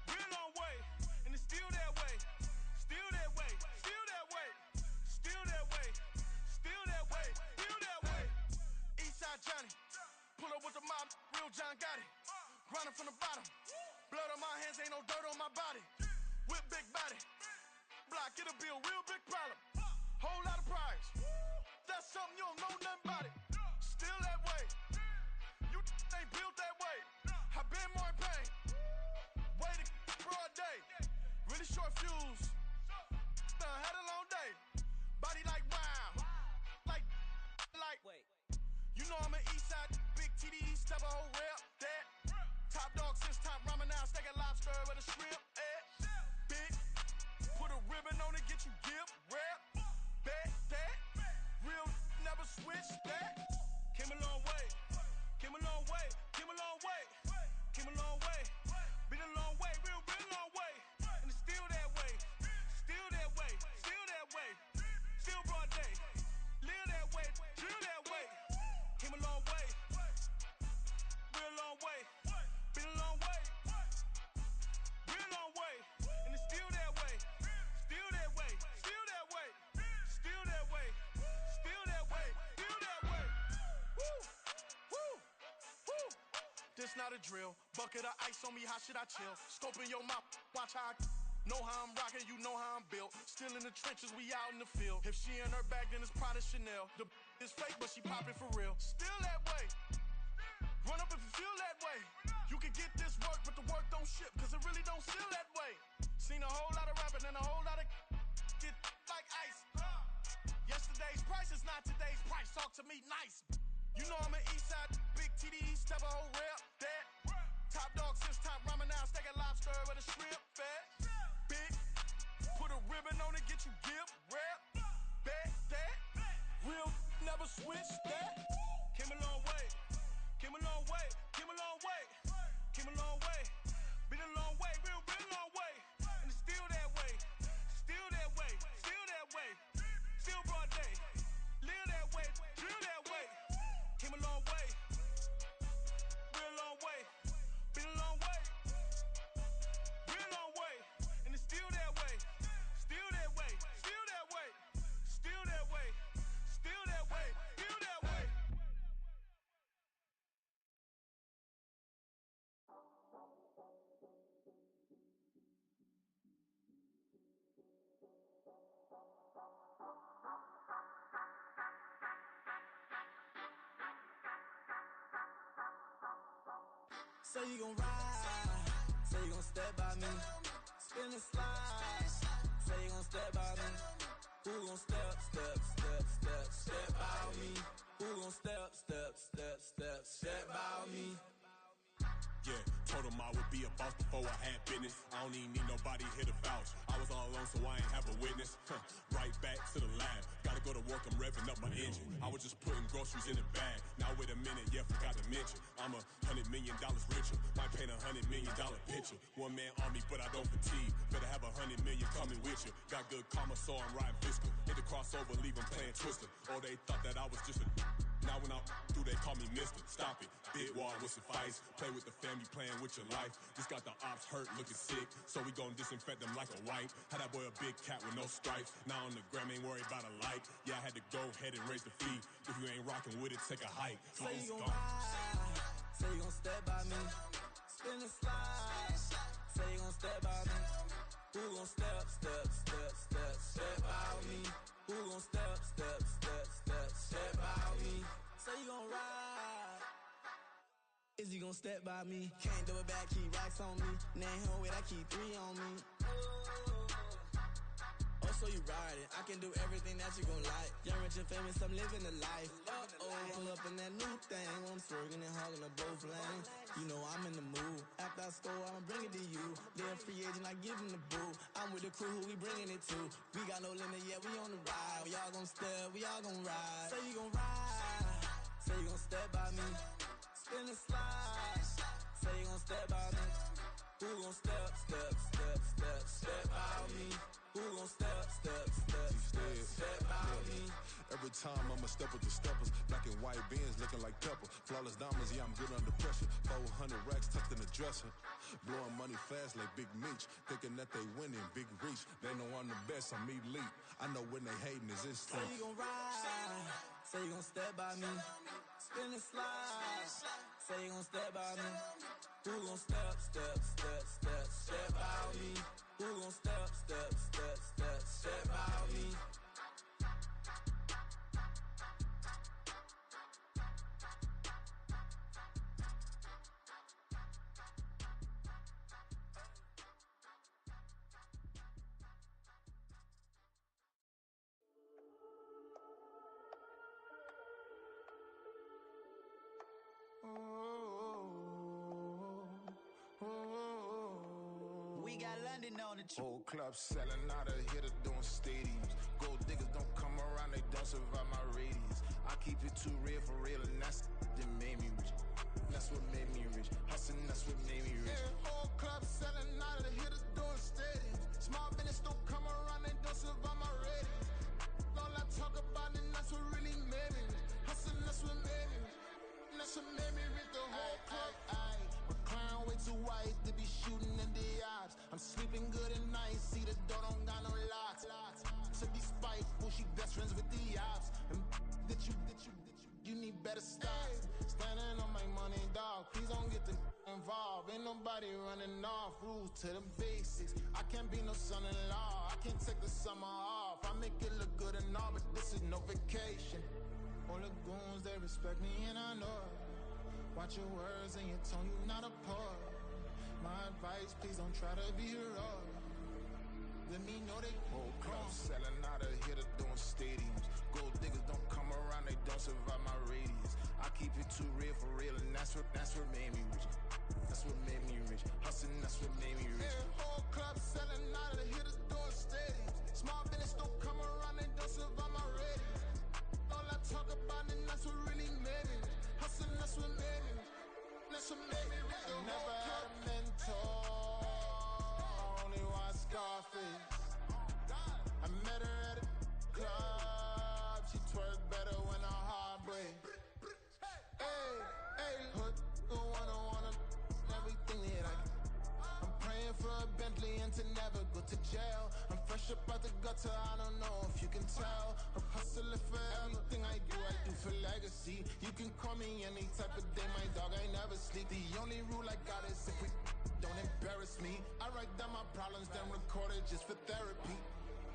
real long way. And it's still that way, still that way, still that way, still that way, still that way, still that way. Eastside Johnny, pull up with the mob, real John got it. Grinding from the bottom, blood on my hands, ain't no dirt on my body. Whip big body, block, get a bill, real big problem. Whole lot of prize, that's something you don't know nothing about it. Still that way, you ain't built that way. I been more in pain, way to broad day. Really short fuse, had a long day. Body like wow, like. Wait. You know I'm an Eastside, big TDE, step a whole rep, that. Top dog since top ramen now, steak a lobster with a shrimp, big, put a ribbon on it, get you gift, rep, bet, that. Real never switch, that. Came a long way, came a long way, came a long way, came a long way. Been a long way, real long way. And it's still that way, still that way, still that way. Still broad day, live that way, drill that way. Came a long way, real long way. Been a long way, real long way. And it's still that way, still that way, still that way, still that way, still that way, still that way. Woo, woo, woo. This not a drill, bucket of ice on me, how should I chill? Scoping your mouth, watch how I know how I'm rocking, you know how I'm built. Still in the trenches, we out in the field. If she in her bag, then it's Prada Chanel. The is fake, but she poppin' for real. Still that way. Run up if you feel that way. You can get this work, but the work don't ship, cause it really don't feel that way. Seen a whole lot of rapping and a whole lot of get like ice. Yesterday's price is not today's price. Talk to me nice. You know I'm an Eastside, big TDE, step a whole rep, that. Top dog since top ramen now, steak a lobster with a shrimp, fat. Big, put a ribbon on it, get you gift, rep, bet, that. Real never switch, that. Came a long way, came a long way, came a long way, came a long way. Been a long way, real long way. And it's still that way, still that way, still that way. Still broad day, live that way, drill that way. Came a long way, real long way. Been a long way, real long way. And it's still that way, still that way, still that way, still that way, still that way, still that way. Say you gon' ride, say you gon' step by me, spin and slide, say you gon' step by me. Who gon' step by me? Who gon' step about me. Yeah, told him I would be a boss before I had business. I don't even need nobody here to vouch. I was all alone, so I ain't have a witness. Right back to the lab. Gotta go to work, I'm revving up my engine. I was just putting groceries in the bag. Now wait a minute, yeah, forgot to mention. I'm $100 million richer. Might paint $100 million picture. One man army, but I don't fatigue. Better have 100 million coming with you. Got good karma, so I'm riding fiscal. Hit the crossover, leave them playing Twister. Or they thought that I was just a... Now when I do, they call me Mister. Stop it. Big wall with suffice. Play with the family, playing with your life. Just got the ops hurt, looking sick. So we gon' disinfect them like a wipe. Had that boy a big cat with no stripes. Now on the gram, ain't worried about a like. Yeah, I had to go ahead and raise the fee. If you ain't rocking with it, take a hike. Say you gon' ride. Say you gon' step by me. Spin the slide. Say you gon' step by me. Who gon' step by me? Who gon' step by me? Say you gon' ride. Is he gon' step by me? Can't do it back, keep racks on me. Name home with I keep 3 on me. Oh, so you riding. I can do everything that you gon' like. Young, rich, and famous, I'm living the life. Pull up in that new thing. I'm swerving and hogging the both lanes. You know I'm in the mood. After I score, I'ma bring it to you. They're a free agent, I give them the boo. I'm with the crew, who we bringing it to. We got no limit, yeah, we on the ride. We all gon' step, we all gon' ride. Say you gon' ride. Say you gon' step by me. Spin and slide. Say you gon' step by me. Who gon' step by me? Who gon' step by me? Every time I'ma step with the steppers. Black and white beans looking like pepper. Flawless diamonds, yeah, I'm good under pressure. 400 racks tucked in the dresser. Blowing money fast like Big Meech. Thinking that they winning, big reach. They know I'm the best, I'm elite. I know when they hating is instinct. Say you gon' ride. Say you gon' step by me. Spin and slide. Say you gon' step by me. Who gon' step by me? Who gon' step by me? We got London on the Whole club selling out of hitter doing stadiums. Gold diggers don't come around, they don't survive my radius. I keep it too real for real, and that's that made me rich. That's what made me rich. Hustling, that's what made me rich. Yeah, whole club selling out of hitters doing stadiums. Small business don't come around, they don't survive my radius. All I talk about, and that's what really made me rich. Hustling, that's what made me rich. That's what made me rich. The whole club. My clown way too white to be shooting in the odds. I'm sleeping good at night, see the door don't got no locks. To be spiteful, she best friends with the ops. And that you need better stop. Standing on my money, dog. Please don't get involved. Ain't nobody running off. Rules to the basics. I can't be no son-in-law. I can't take the summer off. I make it look good and all, but this is no vacation. All the goons, they respect me and I know it. Watch your words and your tone, you not a poet. My advice, please don't try to be heroic. Let me know they whole club selling out of hitter doing stadiums. Gold diggers don't come around, they don't survive my radius. I keep it too real for real, and that's what made me rich. That's what made me rich. Hustling, that's what made me rich. Yeah, whole club selling out of hitters doing stadiums. Small business don't come around, they don't survive my radius. All I talk about, and that's what really made me rich. Hustling, that's what made me rich. That's what made me rich. Never had a mentor, only watched Scarface. I met her at a club, she twerk better when her heart breaks. Hey, hood, wanna everything that I can. I'm praying for a Bentley and to never go to jail. I'm fresh up out the gutter, I don't know if you can tell. I'm hustling for everything I do for legacy. You can call me any type of day, my dog, I never sleep. The only rule I got is if we don't embarrass me. I write down my problems, then record it just for therapy.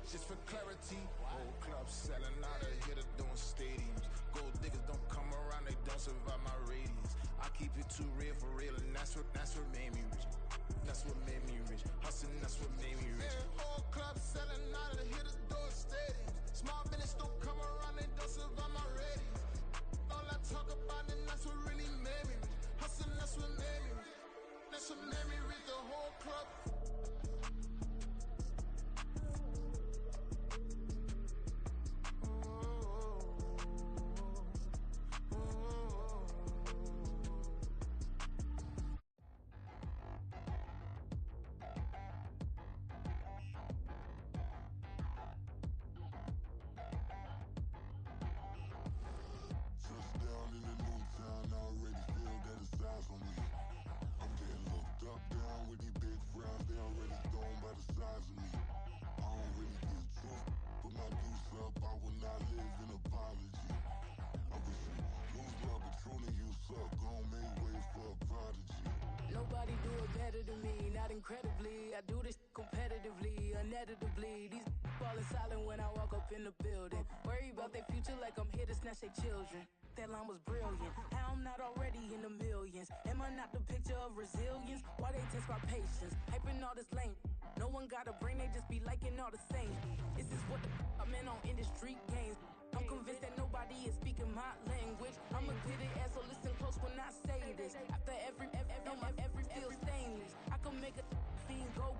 Just for clarity. Whole club selling out of hitter doing stadiums. Gold diggers don't come around, they don't survive my radius. I keep it too real for real, and that's what made me rich. That's what made me rich. Hustling, that's what made me rich. Yeah, whole club selling out of hitters doing stadiums. Small business don't come around, they don't survive my radius. All I talk about, and that's what really made me rich. nobody do it better than me. Not incredibly, I do this competitively, uneditably. These falling silent when I walk up in the building. Worry about their future like I'm here to snatch their children. That line was brilliant. How I'm not already in the millions. Am I not the picture of resilience? Why they test my patience? Hyping all this lame. No one got a brain, they just be liking all the same. This is what the I'm in on industry games. I'm convinced that nobody is speaking my language. I'm a good ass, so listen close when I say this. After every feel stainless. I can make a fiend go.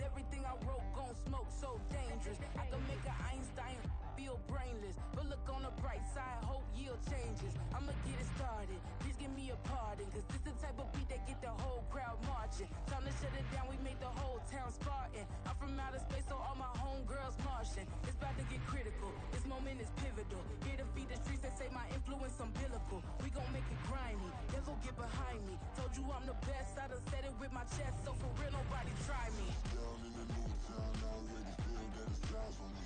Everything I wrote gon' smoke, so dangerous. I can make an Einstein feel brainless. But look on the bright side, hope yield changes. I'ma get it started, please give me a pardon. Cause this the type of beat that get the whole crowd marching. Time to shut it down, we make the whole town Spartan. I'm from outer space, so all my homegirls Martian. It's about to get critical, this moment is pivotal. Here to feed the streets and say my influence umbilical. We gon' make it grimy, never get behind me. Told you I'm the best, I done said it with my chest. So for real, nobody try me. Down in the new town, I already feel that it's time for me.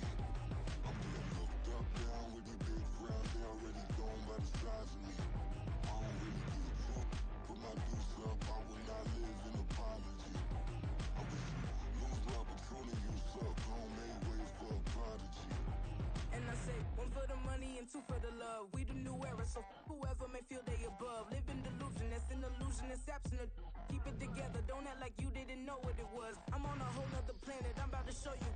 I'm getting looked up, down with these big crowds. They already gone by the size of me. I don't really give a fuck. Put my deuce up, I will not live in apology. I wish you lose the opportunity you suck. Don't make way for a prodigy. And I say, one for the money and two for the love. We the new era, so whoever may feel they above. Live in delusion, that's an illusion, it's absent. Keep it together, don't act like you didn't know what it was. I'm on a whole nother planet, I'm about to show you.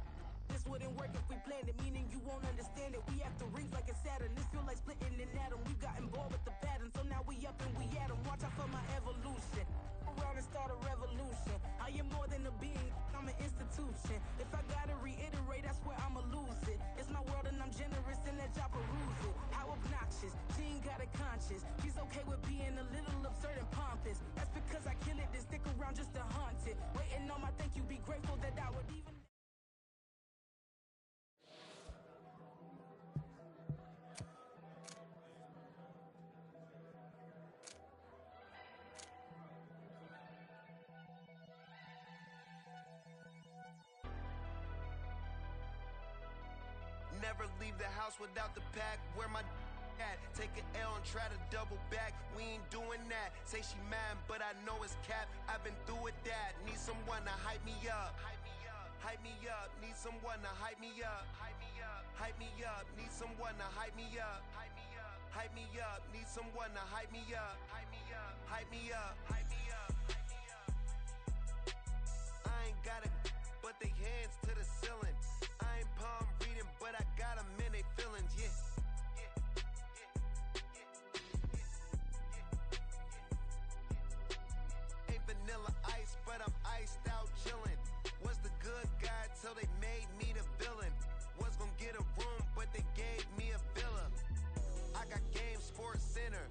This wouldn't work if we planned it, meaning you won't understand it. We after rings like a Saturn, this feel like splitting an atom. We've gotten bored with the pattern, so now we up and we at 'em. Watch out for my evolution. Around and start a revolution. I am more than a being, I'm an institution. If I gotta reiterate, that's where I'ma lose it. It's my world and I'm generous and let y'all peruse it. How obnoxious, she ain't got a conscience. She's okay with being a little absurd and pompous. That's because I kill it, then stick around just to haunt it. Waiting on my thank you, be grateful that I would even... Never leave the house without the pack. Where my at? Take an L and try to double back. We ain't doing that. Say she mad, but I know it's cap. I've been through with that. Need someone to hype me up. Hype me up. Need someone to hype me up. Hype me up. Need someone to hype me up. Hype me up. Need someone to hype me up. Hype me up. Hype me up. I ain't got a, but they hands to the ceiling. I ain't palm reading, but I got 'em in they feelings, yeah. Ain't vanilla ice, but I'm iced out chillin'. Was the good guy till they made me the villain. Was gonna get a room, but they gave me a villa. I got Game Sports Center.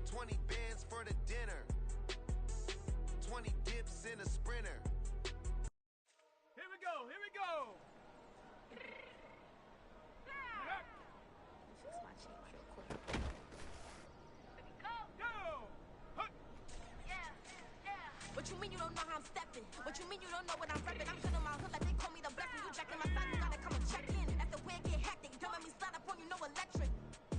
20 bands for the dinner. 20 dips in a sprinter. Here we go, here we go. Fix my cheek real quick. What you mean you don't know how I'm stepping? What you mean you don't know what I'm repping? I'm good on my hood like they call me the blessing. You jacking my side, you gotta come and check in. That's the way it get hectic. Don't let me slide up on you, no electric.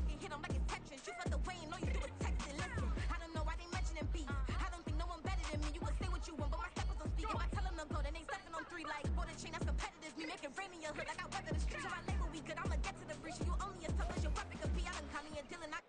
You hit 'em like it's Tetris. You felt the way and all you do is texting. Listen, I don't know why they mentioning beef. I don't think no one better than me. You can say what you want, but my steppers don't speak. If I tell them to go, then they stepping on 3 like border chain. That's competitive. Me make it rain in your hood like I weather the street. So I label we good. I'ma get to the breach. You only as tough as your weapon could be. I done Connie and Dylan. I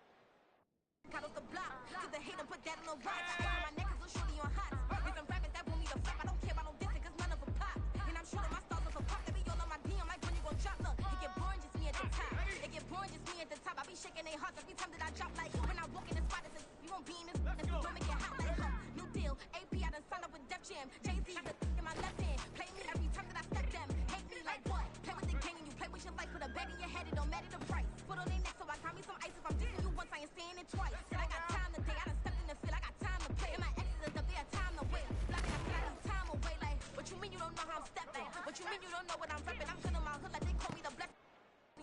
cut off the block. Cause the hate and put that on the rock. My neck is a shorty on hot. With some rappers that want me to flop. I don't care about no dissing cause none of them pop. And I'm shooting my stars off a pop. They be all on my DM like when you gon' drop. Look, it get boring just me at the top. It get boring just me at the top. I be shaking their hearts every time that I drop. Like when I walk in the spot, it's like, you won't be in this. Don't make it hot like new deal. AP, I done signed up with Def Jam. Jay-Z, the in my left hand. Play me every time that I step them. Hate me like what? Play with the game and you play with your life. Put a bag in your head, it don't matter the price. Put on their neck, so I got me some ice. If I'm dissing you once, I ain't saying it twice. Said I got time today, I done stepped in the field, I got time to play. And my exes are up, they had time to wait. Blocking, I feel I need time away. Like, what you mean you don't know how I'm stepping? What you mean you don't know what I'm repping? I'm good on my hood like they call me the blessing.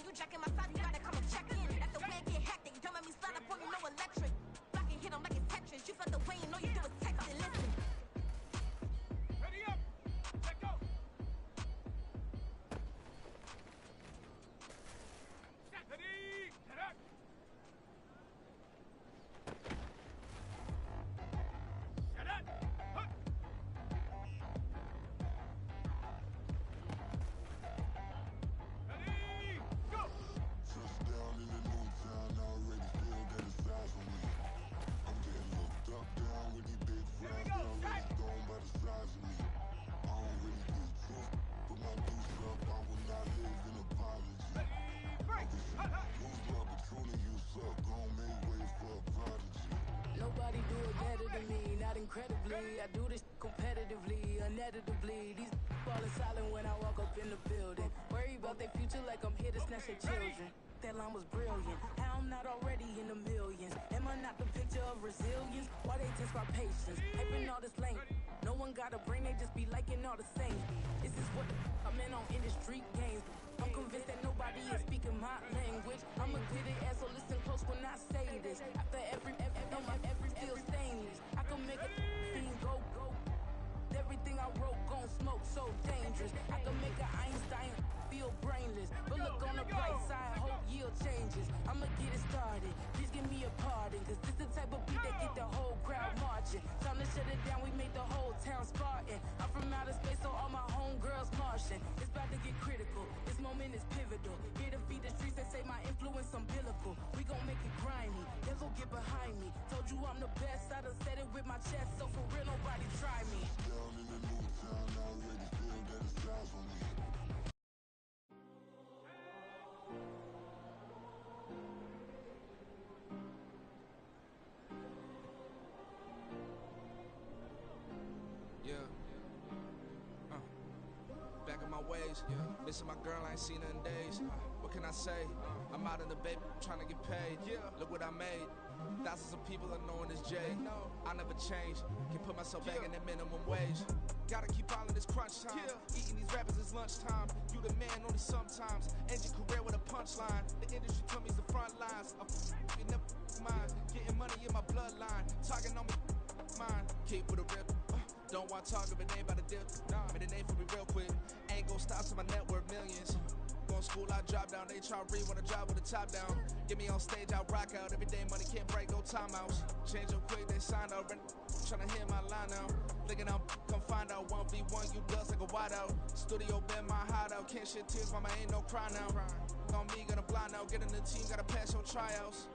You jacking my side, you gotta come and check in. That's the way it get hectic. Don't let me slide up on you, no electric. Blocking, hit 'em like it's Tetris. You felt the way and all you do is text and listen. Ready up, let go. Ready, get up. competitively. I do this competitively, uneditably. These ballin' silent when I walk up in the building. Worry about their future like I'm here to snatch their children. That line was brilliant. How I'm not already in the millions? Am I not the picture of resilience? Why they test my patience? Hyping all this lane. No one got a brain, they just be liking all the same. This is what I'm in on industry games. I'm convinced that nobody is speaking my language. I'm a good ass, so listen close when I say this. After every feel stainless. I can make a fiend go. Everything I wrote gon' smoke, so dangerous. I can make an Einstein feel brainless. But look on the bright side, hope yield changes. I'ma get it started, please give me a pardon. Cause this the type of beat that get the whole crowd marching. Time to shut it down, we made the whole town Spartan. I'm from outer space, so all my homegirls Martian. It's about to get critical, this moment is pivotal. Here to feed the streets, they say my influence umbilical. We gon' make it grimy, devil get behind me. Told you I'm the best, I done said it with my chest. So for real, nobody try me. Down in the new town, I already feel that it's time for me. Back in my ways, missing my girl, I ain't seen her in days. What can I say? I'm out in the baby, trying to get paid. Look what I made. Thousands of people are knowing this Jay. I never change. Can put myself back in that minimum wage. Gotta keep all in this crunch time. Eating these rappers is lunchtime. You the man only sometimes. End your career with a punchline. The industry told me's the front lines. You never mind. Getting money in my bloodline. Talking on me, mine. Keep with a rip. Don't want to talk if it ain't about a dip. Made a name for me real quick. Ain't gon' stop till my net worth millions. Going school, I drop down. They try to read when I drop with the top down. Get me on stage, I rock out. Every day money can't break, no timeouts. Change up quick, they signed out. Tryna hear my line now. Thinking I'm come find out 1v1, you dust like a wideout. Studio been my hideout. Can't shed tears, mama ain't no cry now. On me, gonna blind out. Get in the team, gotta pass your tryouts.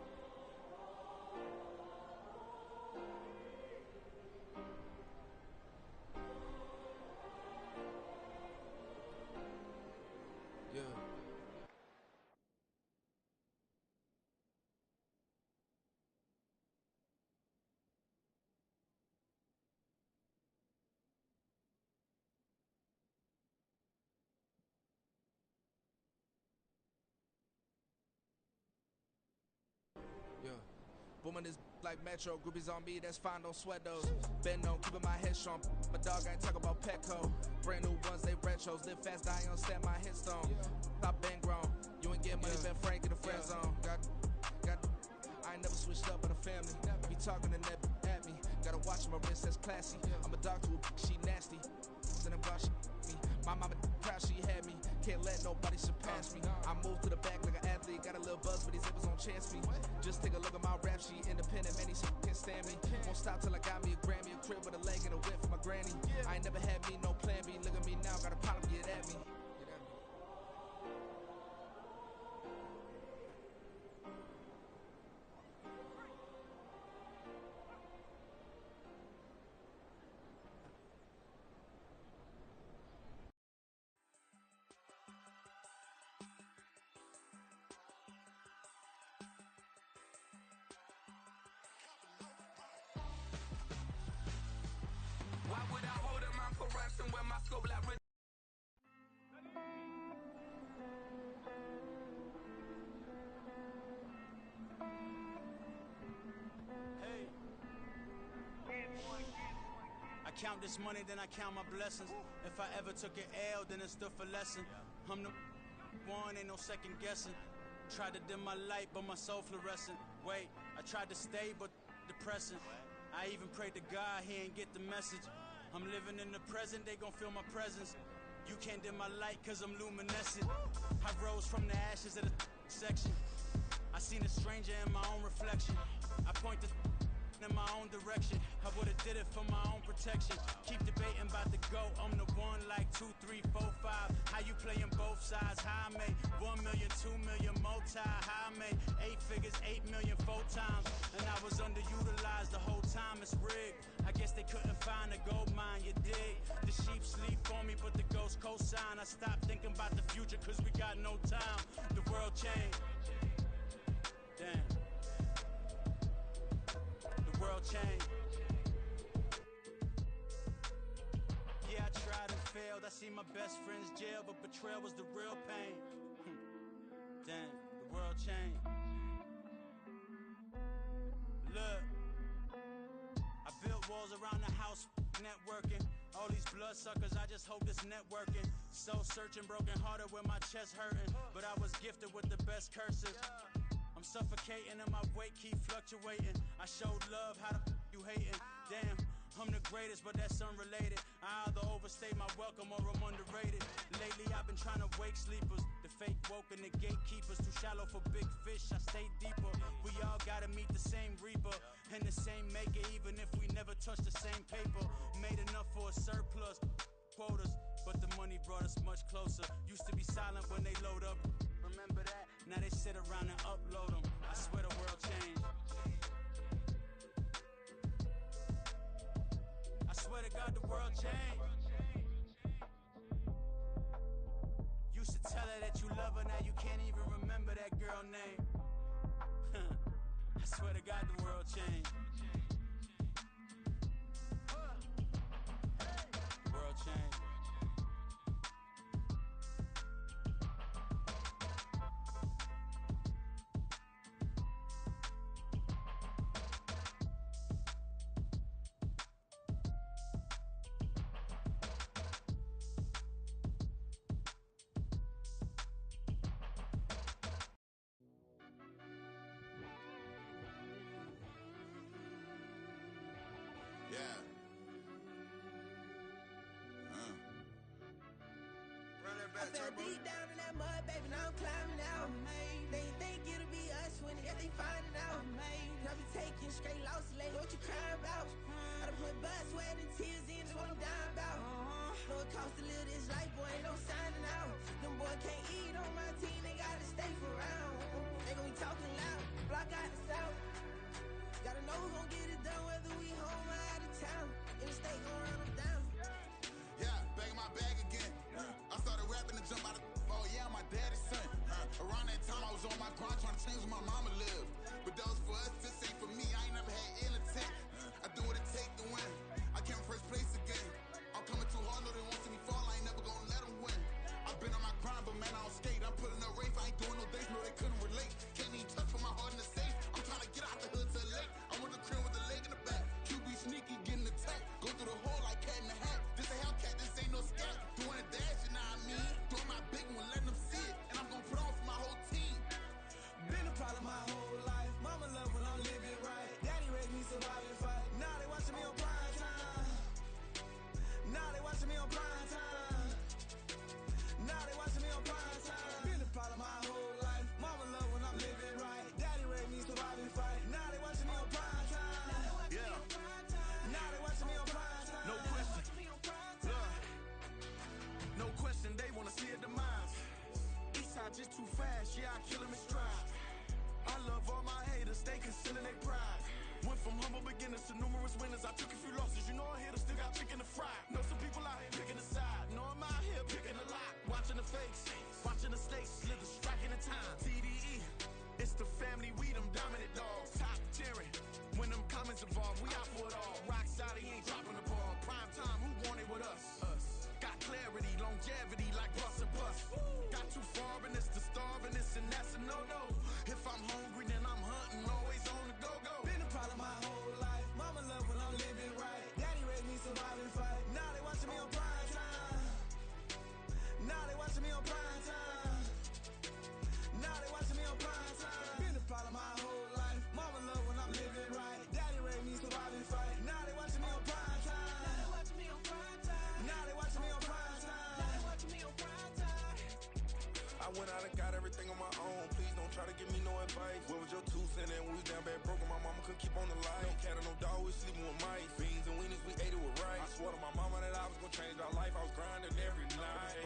Booming this like Metro, groupies on me, that's fine, don't sweat those. Been on, keeping my head strong. My dog ain't talk about Petco. Brand new ones, they retros. Live fast, die on set, my headstone. I been grown. You ain't getting money, been Frank in the friend zone. I ain't never switched up on the family. Be talking to that at me. Gotta watch my wrist, that's classy. I'm a dog to a she nasty. Then I'm gone, she me. My mama proud she had me. Can't let nobody surpass me. I move to the back like an athlete. Got a little buzz for these zippers on chance me. Just take a look at my rap sheet. Independent, man, these can't stand me. Won't stop till I got me a Grammy. A crib with a leg and a whip for my granny. I ain't never had me no plan B. Look at me now, got a problem, get at me. Why would I hold a man for ransom when my scope like Rich? I count this money, then I count my blessings. If I ever took an L, then it stood for lesson. I'm the one, ain't no second guessing. Tried to dim my light, but my soul fluorescent. Wait, I tried to stay, but depressing. I even prayed to God, he ain't get the message. I'm living in the present, they gon' feel my presence. You can't dim my light, cause I'm luminescent. I rose from the ashes of the section. I seen a stranger in my own reflection. I point the in my own direction. I would've did it for my own protection. Keep debating about the GOAT. I'm the one like 2, 3, 4, 5. How you playing both sides? How I made 1 million, 2 million, multi. How I made 8 figures, 8 million, 4 times. And I was underutilized the whole time. It's rigged. I guess they couldn't find a gold mine, you dig? The sheep sleep on me, but the ghost cosign. I stopped thinking about the future, cause we got no time. The world changed. Damn. The world changed. failed. I see my best friends jail, but betrayal was the real pain. Damn, the world changed. Look, I built walls around the house, networking. All these bloodsuckers, I just hope this networking. Soul searching, broken hearted with my chest hurting. But I was gifted with the best curses. I'm suffocating and my weight keep fluctuating. I showed love, how the you hating? Damn, I'm the greatest, but that's unrelated. I either overstay my welcome or I'm underrated. Lately I've been trying to wake sleepers. The fake woke and the gatekeepers. Too shallow for big fish, I stay deeper. We all gotta meet the same reaper and the same maker, even if we never touch the same paper. Made enough for a surplus, quotas, but the money brought us much closer. Used to be silent when they load up, remember that? Now they sit around and upload them. I swear the world changed. I swear to God the world changed. Used to tell her that you love her, now you can't even remember that girl name. I swear to God the world changed. The world changed. I fell deep down in that mud, baby, now I'm climbing out. They think it'll be us when they finding out. I be taking straight losses lately, what you crying about? I done put blood, sweat, and tears in, that's what I'm dying about. Know it costs to live this life, boy, ain't no signing out. Them boy can't eat on my team, they gotta stay for round. They gon' be talking loud, block out the south. Gotta know who gon' get it done, whether we home or out of town. In the state gon' run them down. Yeah, back in my bag again. I started rapping to jump out of. Oh yeah, I'm my daddy's son. Around that time I was on my grind trying to change where my mama lived. But that was for us, this ain't for me. I ain't never had ill intent. I do what it take to win. I came first place again. I'm coming too hard, no they won't see me fall. I ain't never gonna let them win. I've been on my grind, but man I don't skate. I'm putting up race, I ain't doing no days. No they couldn't relate. Can't even touch for my heart in the safe. I'm trying to get out the hood to the lake. I'm with the crib with the leg in the back. QB sneaky, getting attacked. Go through the hole like cat in the hat. This a Hellcat, this ain't no scat. Doing a dash, you know what I mean? Doing my big one, letting them see it. And I'm gonna put on for my whole team. Been a problem my whole life. Mama love when I'm living right. Daddy raised me survive and fight. Now they watching me on prime time. Now they watching me on prime time. Now they watching me on prime time. Been a problem my whole life. Mama love when I'm living right. Daddy raised me survive and fight. Now they watching me on prime time. Yeah. Now they watching me on prime time. No question. No question, they wanna see a demise. Eastside just too fast, yeah, I kill him in stride. I love all my haters, they concealing their pride. Went from humble beginners to numerous winners. I took a few losses, you know I hit still got chicken to fry. Know some people out here picking a side. Know I'm out here picking a lot. Watching the fakes, watching the stakes, slither, striking the time. TDE, it's the family, we them dominant dogs. Top tiering, when them comments involved, we out for it all. Rock side, he ain't dropping the ball. Prime time, who want it with us? Got clarity, longevity like bus and bus. Got too far and it's the starving, this and that's a no-no. If I'm hungry, then I'm hunting, always on the go-go. Been a problem my whole life. Mama love when I'm living right. Daddy raised me survive and fight. Now they watching me on prime time. Now they watching me on prime time. Now they watching me on prime time. Been a problem my whole life. Mama love when I'm living right. Daddy raised me survive and fight. Now they watching me on prime time. Now they watching me on prime time. Now they watching me on prime time. Now they watching me on prime time. I went out and got everything on my own. Please don't try to give me no advice. What was your 2 cents and when we down bad broke? My mama couldn't keep on the light. No cat and no dog, we sleeping with mice. Beans and weenies, we ate it with rice. I swore to my mama that I was gonna change our life. I was grinding every night.